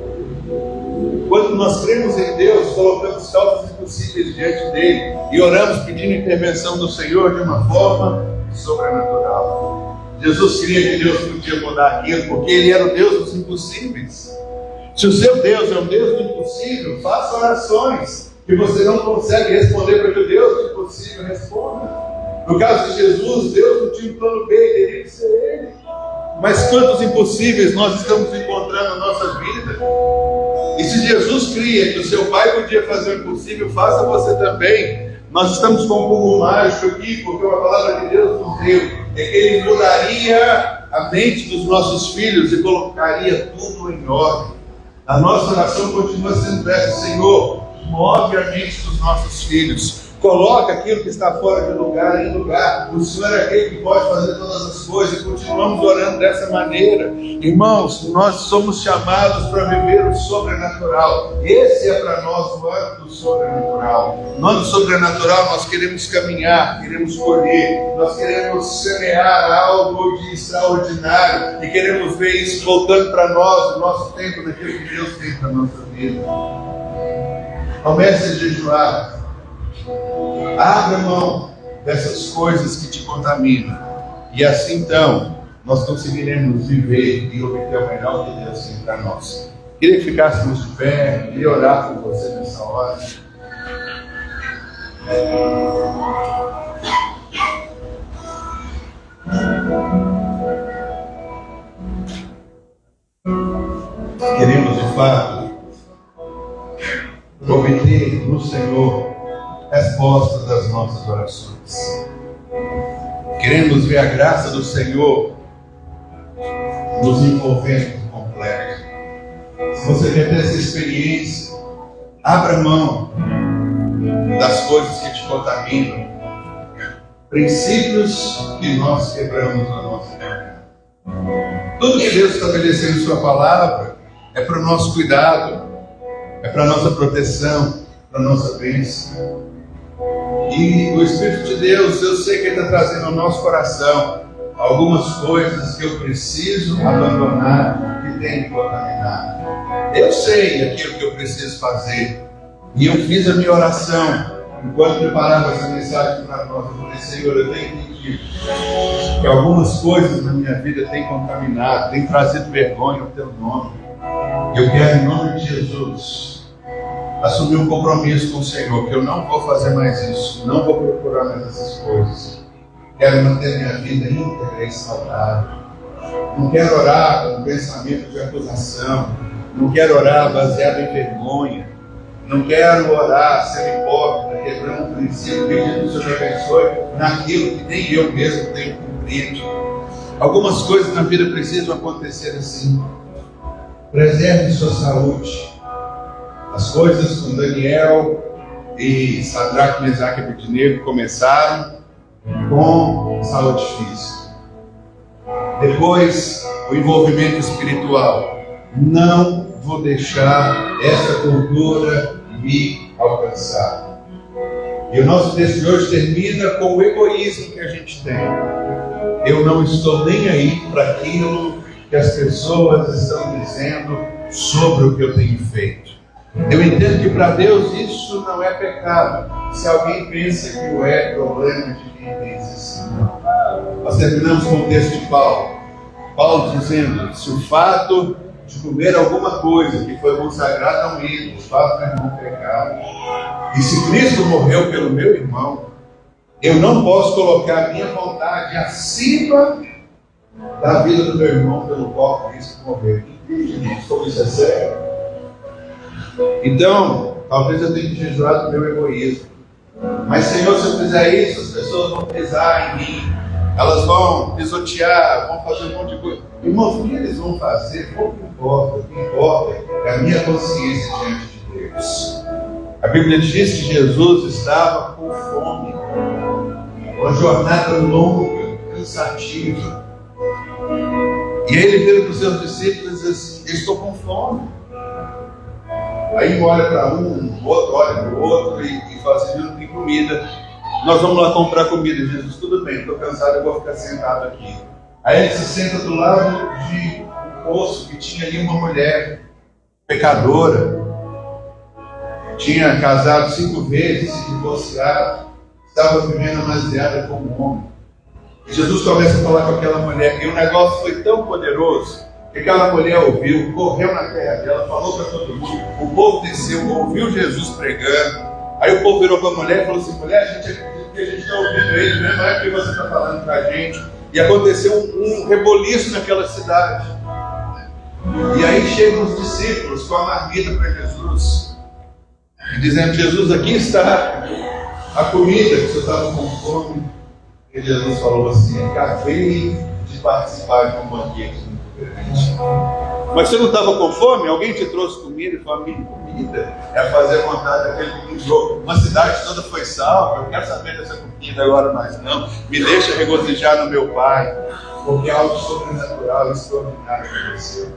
Quando nós cremos em Deus, colocamos causas impossíveis diante dele e oramos pedindo intervenção do Senhor de uma forma sobrenatural. Jesus queria que Deus podia mudar aquilo, porque Ele era o Deus dos impossíveis. Se o seu Deus é o Deus do impossível, faça orações que você não consegue responder para que o Deus do impossível responda. No caso de Jesus, Deus não tinha um plano B, teria que ser Ele. Mas quantos impossíveis nós estamos encontrando na nossa vida? E se Jesus cria que o seu Pai podia fazer o impossível, faça você também. Nós estamos com um pouco mágico aqui, porque a palavra de Deus nos deu é que Ele mudaria a mente dos nossos filhos e colocaria tudo em ordem. A nossa oração continua sendo essa: Senhor, move a mente dos nossos filhos, coloca aquilo que está fora de lugar em lugar. O Senhor é aquele que pode fazer todas as coisas, e continuamos orando dessa maneira. Irmãos, nós somos chamados para viver o sobrenatural. Esse é para nós o ano do sobrenatural. No ano sobrenatural nós queremos caminhar, queremos colher, nós queremos semear algo de extraordinário e queremos ver isso voltando para nós, o nosso tempo, naquilo que Deus tem para a nossa vida. Comece a jejuar. Abra mão dessas coisas que te contaminam. E assim então, nós conseguiremos viver e obter o melhor que Deus tem para nós. Queria que ficássemos de pé, queria orar por você nessa hora. Queremos de fato obter no Senhor respostas das nossas orações. Queremos ver a graça do Senhor nos envolvendo por completo. Se você quer ter essa experiência, abra mão das coisas que te contaminam, princípios que nós quebramos na nossa vida. Tudo que Deus estabeleceu em Sua palavra é para o nosso cuidado, é para a nossa proteção, para a nossa bênção. E o Espírito de Deus, eu sei que Ele está trazendo ao nosso coração algumas coisas que eu preciso abandonar, que tem me contaminado. Eu sei aquilo que eu preciso fazer. E eu fiz a minha oração enquanto preparava essa mensagem para nós. Eu falei: Senhor, eu tenho entendido que algumas coisas na minha vida têm contaminado, têm trazido vergonha ao Teu nome. Eu quero, em nome de Jesus, assumir um compromisso com o Senhor, que eu não vou fazer mais isso, não vou procurar mais essas coisas. Quero manter minha vida íntegra e saudável. Não quero orar com pensamento de acusação, não quero orar baseado em vergonha, não quero orar sendo hipócrita, quebrando um princípio, pedindo que o Senhor me abençoe naquilo que nem eu mesmo tenho cumprido. Algumas coisas na vida precisam acontecer assim. Preserve sua saúde. As coisas com Daniel e Sadraque, Mesaque e Abednego começaram com saúde física. Depois, o envolvimento espiritual. Não vou deixar essa cultura me alcançar. E o nosso texto de hoje termina com o egoísmo que a gente tem. Eu não estou nem aí para aquilo que as pessoas estão dizendo sobre o que eu tenho feito. Eu entendo que para Deus isso não é pecado. Se alguém pensa que o é, problema de quem pensa assim. Nós terminamos com o texto de Paulo. Paulo dizendo: se o fato de comer alguma coisa que foi consagrada a um ídolo faz meu irmão pecar, e se Cristo morreu pelo meu irmão, eu não posso colocar a minha vontade acima da vida do meu irmão pelo qual Cristo morreu. Entende como isso é sério? Então, talvez eu tenha que jejuar do meu egoísmo. Mas, Senhor, se eu fizer isso, as pessoas vão pisar em mim, elas vão pisotear, vão fazer um monte de coisa. Irmãos, o que eles vão fazer? Pouco importa. O que importa é a minha consciência diante de Deus. A Bíblia diz que Jesus estava com fome, uma jornada longa, cansativa. E aí ele vira para os seus discípulos e diz assim: eu estou com fome. Aí um olha para um, o outro olha para o outro e fala assim: não tem comida, nós vamos lá comprar comida. Jesus: tudo bem, estou cansado, eu vou ficar sentado aqui. Aí ele se senta do lado de um poço que tinha ali uma mulher pecadora, tinha casado 5 vezes, se divorciado, estava vivendo amaziada com um homem. E Jesus começa a falar com aquela mulher, e o negócio foi tão poderoso que aquela mulher ouviu, correu na terra dela, falou para todo mundo. O povo desceu, ouviu Jesus pregando. Aí o povo virou para a mulher e falou assim: mulher, a gente acredita que a gente está ouvindo ele, mesmo é que você está falando para a gente. E aconteceu um reboliço naquela cidade. E aí chegam os discípulos com a marmita para Jesus, e dizendo: Jesus, aqui está a comida que você estava com fome. E Jesus falou assim: acabei de participar de um banquete muito grande. Mas você não estava com fome? Alguém te trouxe comida? E falou: a minha comida é fazer a vontade daquele que me enviou. Uma cidade toda foi salva, eu quero saber dessa comida agora mais não. Me deixa regozijar no meu Pai, porque algo sobrenatural e extraordinário aconteceu.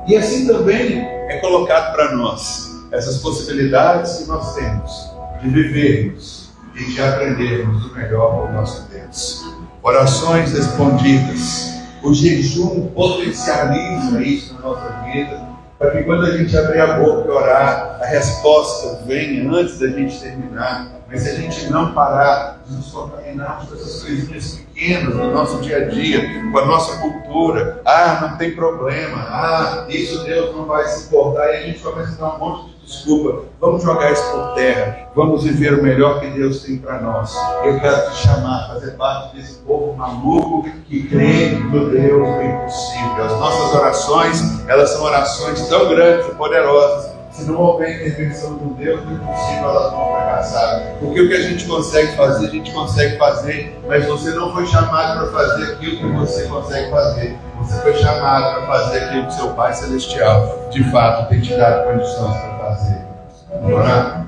E assim também é colocado para nós essas possibilidades que nós temos de vivermos e de aprendermos o melhor com o nosso Deus. Orações respondidas. O jejum potencializa isso na nossa vida, para que quando a gente abrir a boca e orar, a resposta venha antes da gente terminar. Mas se a gente não parar de nos contaminarmos com essas coisinhas pequenas do nosso dia a dia, com a nossa cultura, não tem problema, isso Deus não vai se importar, e a gente começa a dar um monte de desculpa. Vamos jogar isso por terra, vamos viver o melhor que Deus tem para nós. Eu quero te chamar a fazer parte desse povo maluco que crê no Deus do impossível. As nossas orações, elas são orações tão grandes e poderosas. Se não houver intervenção do Deus do impossível, elas vão fracassar. Porque o que a gente consegue fazer, mas você não foi chamado para fazer aquilo que você consegue fazer. Você foi chamado para fazer aquilo que seu Pai Celestial, de fato, tem te dado condições para fazer. Vamos orar?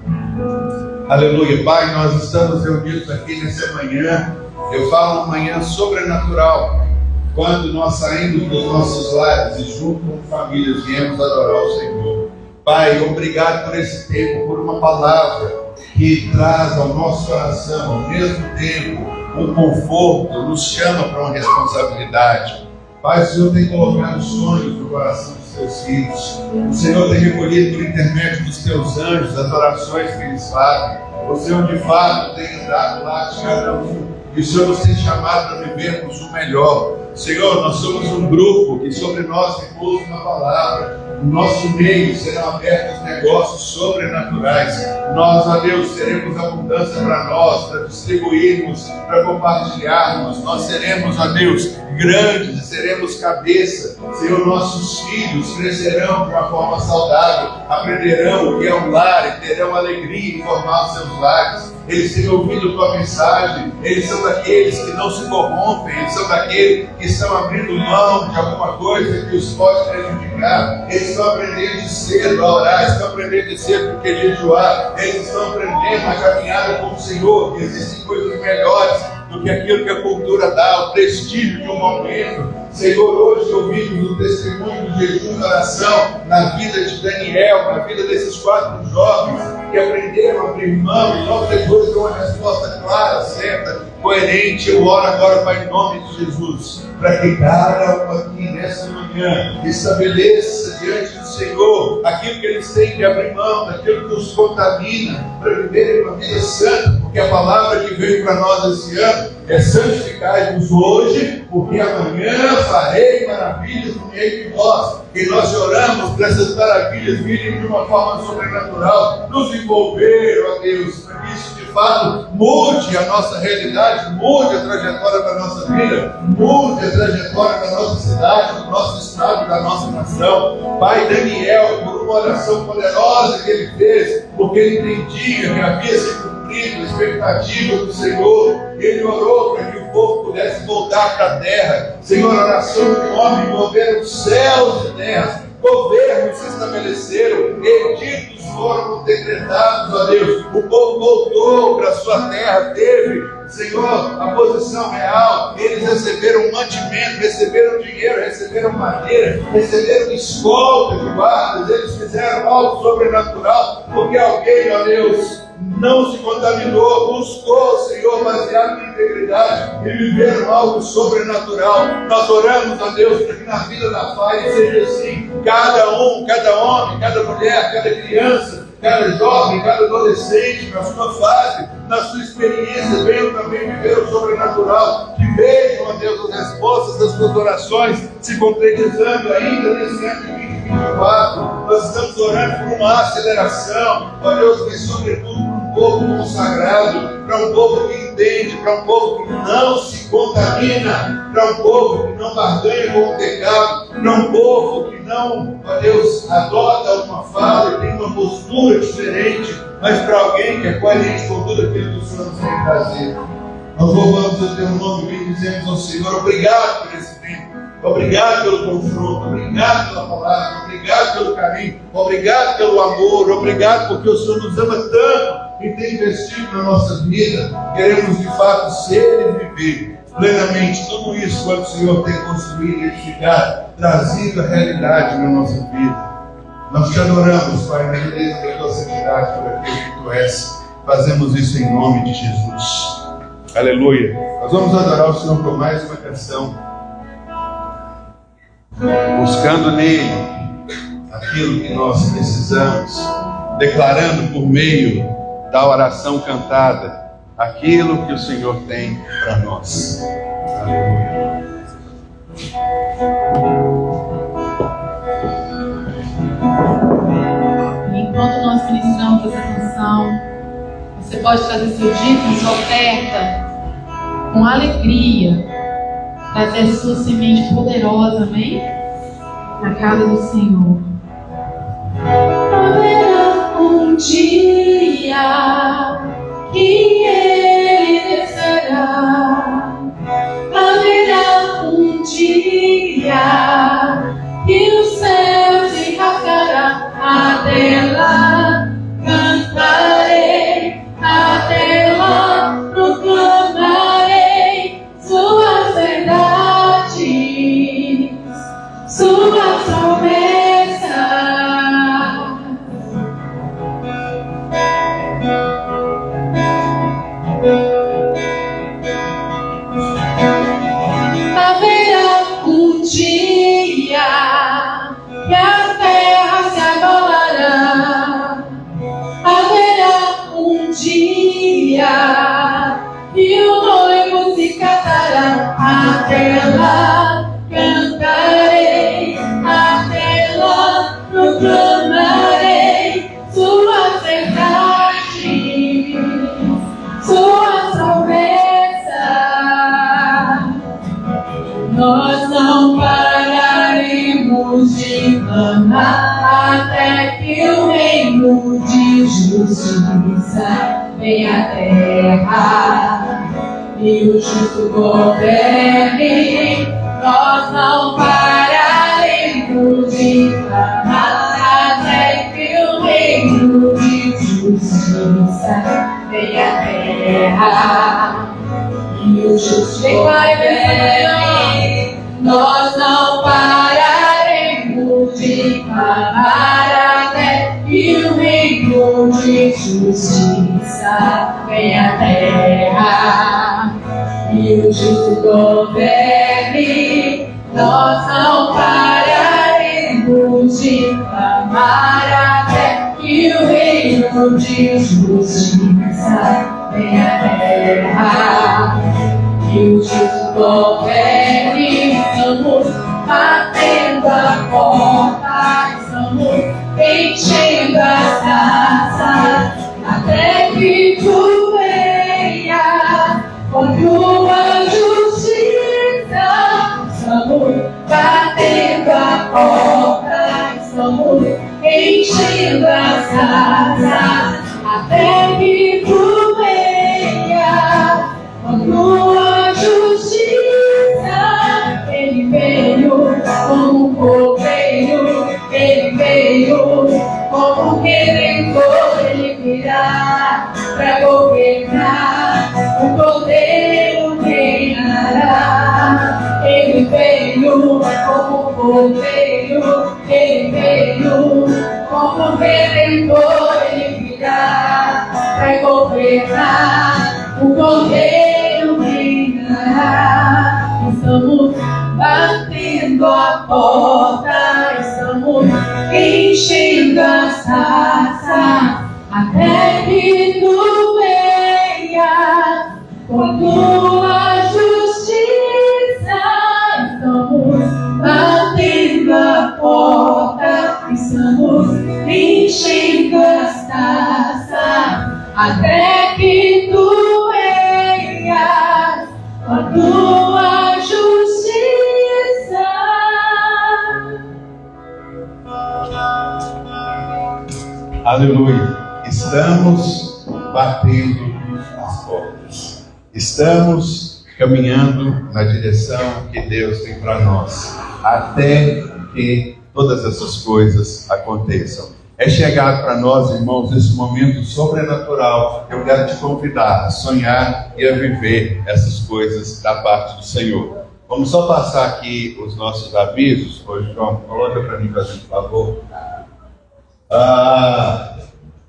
Aleluia. Pai, nós estamos reunidos aqui nessa manhã. Eu falo uma manhã sobrenatural, quando nós saímos dos nossos lares e junto com famílias viemos adorar o Senhor. Pai, obrigado por esse tempo, por uma palavra que traz ao nosso coração, ao mesmo tempo, um conforto, nos chama para uma responsabilidade. Pai, o Senhor tem colocado sonhos no coração dos teus filhos. O Senhor tem recolhido por intermédio dos teus anjos as orações que eles fazem. O Senhor de fato tem andado lá de cada um. E o Senhor nos tem chamado para vivermos o melhor. Senhor, nós somos um grupo que sobre nós repousa uma palavra. No nosso meio serão abertos negócios sobrenaturais. Nós, ó Deus, teremos abundância para nós, para distribuirmos, para compartilharmos. Nós seremos, ó Deus, grandes e seremos cabeça. Senhor, nossos filhos crescerão de uma forma saudável, aprenderão o que é um lar e terão alegria em formar os seus lares. Eles têm ouvido tua mensagem, eles são daqueles que não se corrompem, eles são daqueles que estão abrindo mão de alguma coisa que os pode prejudicar. Eles estão aprendendo de cedo a orar, estão aprendendo de cedo porque jejuar, eles estão aprendendo a caminhada com o Senhor. Existem coisas melhores do que aquilo que a cultura dá, o prestígio de um momento. Senhor, hoje ouvimos o testemunho do jejum e oração na vida de Daniel, na vida desses 4 jovens que aprenderam a abrir mão e logo depois deu uma resposta clara, certa, coerente. Eu oro agora, Pai, em nome de Jesus, para que cada um aqui nessa manhã estabeleça diante do Senhor aquilo que eles têm que abrir mão, daquilo que os contamina, para viverem uma vida santa, porque a palavra que veio para nós esse ano é: santificai-vos hoje, porque amanhã farei maravilhas no meio de nós. E nós oramos para essas maravilhas virem de uma forma sobrenatural, nos envolver, ó Deus, para que isso de fato mude a nossa realidade, mude a trajetória da nossa vida, mude a trajetória da nossa cidade, do nosso estado, da nossa nação. Pai, Daniel, por por uma oração poderosa que ele fez, porque ele entendia que havia se cumprido a expectativa do Senhor. Ele orou para que o povo pudesse voltar para a terra. Senhor, a oração de um homem mover os céus e terras. Governos se estabeleceram, edictos foram decretados, ó Deus. O povo voltou para a sua terra, teve, Senhor, a posição real. Eles receberam mantimento, receberam dinheiro, receberam madeira, receberam escolta de guardas. Eles fizeram algo sobrenatural, porque alguém, ó Deus, não se contaminou, buscou, Senhor, baseado em integridade, e viveram algo sobrenatural. Nós oramos, ó Deus, para que na vida da Fire seja assim. Cada homem, cada mulher, cada criança, cada jovem, cada adolescente, na sua fase, na sua experiência, venham também viver o sobrenatural. Que vejam, ó Deus, as respostas das suas orações se concretizando ainda nesse ano de 2024. Nós estamos orando por uma aceleração, ó Deus, mas sobretudo para um povo consagrado, para um povo que entende, para um povo que não se contamina, para um povo que não barganha com o pecado, para um povo que não, ó Deus, adota uma fala e tem uma postura diferente, mas para alguém que é coerente com tudo aquilo que o Senhor nos tem trazido. Nós louvamos o teu nome e bendizemos ao Senhor. Obrigado por esse tempo. Obrigado pelo confronto, obrigado pela palavra, obrigado pelo carinho, obrigado pelo amor, obrigado porque o Senhor nos ama tanto e tem investido na nossa vida. Queremos de fato ser e viver plenamente tudo isso quando o Senhor tem construído e edificado, trazido a realidade na nossa vida. Nós te adoramos, Pai, na beleza da tua santidade, por aquilo que tu és. Fazemos isso em nome de Jesus. Aleluia. Nós vamos adorar o Senhor por mais uma canção, buscando nele aquilo que nós precisamos, declarando por meio da oração cantada aquilo que o Senhor tem para nós. Aleluia. Enquanto nós ministramos essa canção, você pode trazer seu dízimo, sua oferta, com alegria, trazer sua semente poderosa, amém? Na casa do Senhor. Haverá um dia que Ele descerá. Haverá um dia que o céu se rasgará. Até lá cantarei, até lá proclamarei suas verdades, suas promessas. Haverá um dia que a terra se abalará. Haverá um dia que o noivo se casará. Até lá cantarei, até lá proclamarei suas verdades, suas promessas. Nós não pararemos de clamar até que o reino de justiça venha à terra e o justo governe. Nós não pararemos de clamar até que o reino de justiça venha à terra e o justo governe. Nós não pararemos de clamar até que o reino de justiça venha à terra e o justo governe. Nós não pararemos de clamar até que o reino de justiça venha à terra e o justo governe. Estamos batendo a porta, estamos enchendo as taças, até que tu venha com tua justiça. Estamos batendo a porta, estamos enchendo até que tu venha. Com tua justiça, ele veio como um cordeiro, ele veio como um redentor, ele virá para governar, o cordeiro reinará. Ele veio como um cordeiro, ele veio como um redentor, ele virá para governar, o cordeiro reinará. Estamos batendo a porta, estamos enchendo as taças, até que tu venha com tua justiça. Estamos batendo a porta, estamos enchendo as taças, até que tu venha com tua justiça. Aleluia. Estamos batendo as portas. Estamos caminhando na direção que Deus tem para nós, até que todas essas coisas aconteçam. É chegado para nós, irmãos, esse momento sobrenatural. Eu quero te convidar a sonhar e a viver essas coisas da parte do Senhor. Vamos só passar aqui os nossos avisos. Ô, João, coloca para mim, fazendo favor.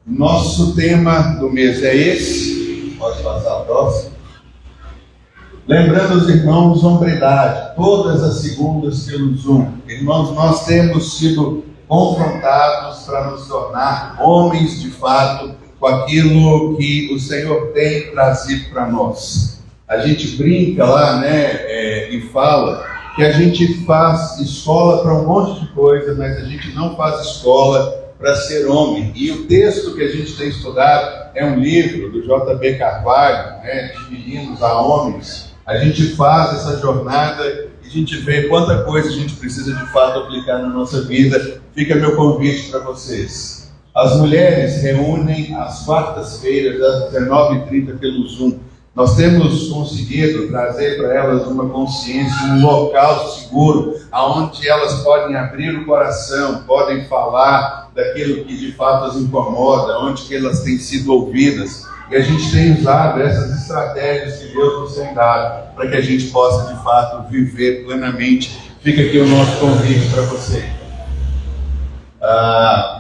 Nosso tema do mês é esse. Pode passar o próximo. Lembrando os irmãos, hombridade, todas as segundas pelo Zoom. Irmãos, nós temos sido confrontados para nos tornar homens de fato com aquilo que o Senhor tem trazido para nós. A gente brinca lá, né, e fala que a gente faz escola para um monte de coisa, mas a gente não faz escola para ser homem. E o texto que a gente tem estudado é um livro do J.B. Carvalho, né, de meninos a homens. A gente faz essa jornada e a gente vê quanta coisa a gente precisa de fato aplicar na nossa vida. Fica meu convite para vocês. As mulheres reúnem às quartas-feiras, às 19h30 pelo Zoom. Nós temos conseguido trazer para elas uma consciência, um local seguro, onde elas podem abrir o coração, podem falar daquilo que de fato as incomoda, onde que elas têm sido ouvidas. E a gente tem usado essas estratégias que Deus nos tem dado, para que a gente possa de fato viver plenamente. Fica aqui o nosso convite para você.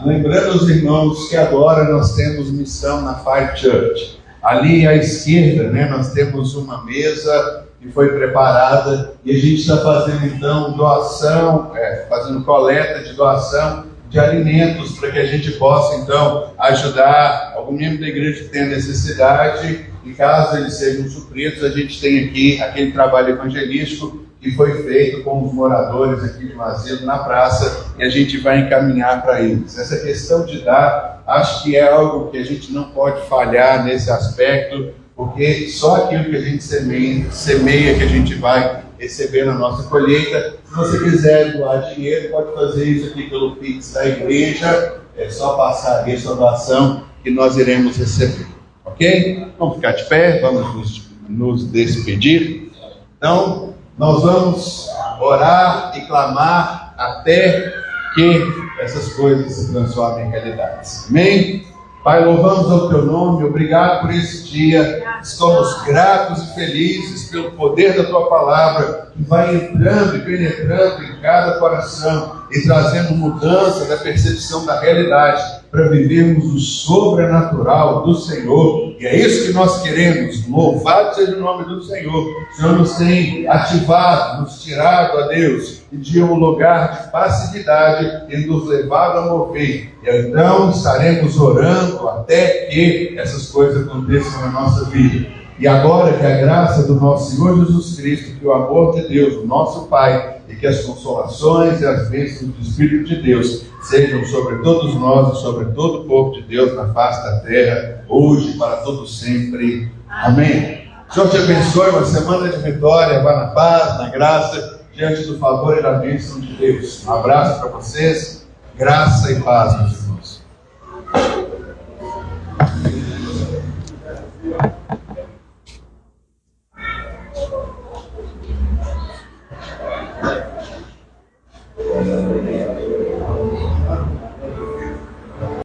Lembrando os irmãos que agora nós temos missão na Fire Church. Ali à esquerda, né, nós temos uma mesa que foi preparada e a gente está fazendo então doação, fazendo coleta de doação de alimentos para que a gente possa então ajudar algum membro da igreja que tem necessidade. E caso eles sejam supridos, a gente tem aqui aquele trabalho evangelístico que foi feito com os moradores aqui de Mazelo na praça e a gente vai encaminhar para eles. Essa questão de dar, acho que é algo que a gente não pode falhar nesse aspecto, porque só aquilo que a gente semeia que a gente vai receber na nossa colheita. Se você quiser doar dinheiro, pode fazer isso aqui pelo Pix da igreja, é só passar aí a sua doação que nós iremos receber, ok? Vamos ficar de pé, vamos nos despedir. Então, nós vamos orar e clamar até que essas coisas se transformem em realidades. Amém? Pai, louvamos o Teu nome, obrigado por esse dia. Estamos gratos e felizes pelo poder da Tua palavra, que vai entrando e penetrando em cada coração e trazendo mudança da percepção da realidade, para vivermos o sobrenatural do Senhor. E é isso que nós queremos. Louvado seja o nome do Senhor. O Senhor nos tem ativado, nos tirado, a Deus, de um lugar de passividade e nos levado a mover. E então estaremos orando até que essas coisas aconteçam na nossa vida. E agora que a graça do nosso Senhor Jesus Cristo, que o amor de Deus, o nosso Pai, e que as consolações e as bênçãos do Espírito de Deus sejam sobre todos nós e sobre todo o povo de Deus na face da terra, hoje e para todo sempre. Amém. O Senhor te abençoe, uma semana de vitória, vá na paz, na graça, diante do favor e da bênção de Deus. Um abraço para vocês, graça e paz.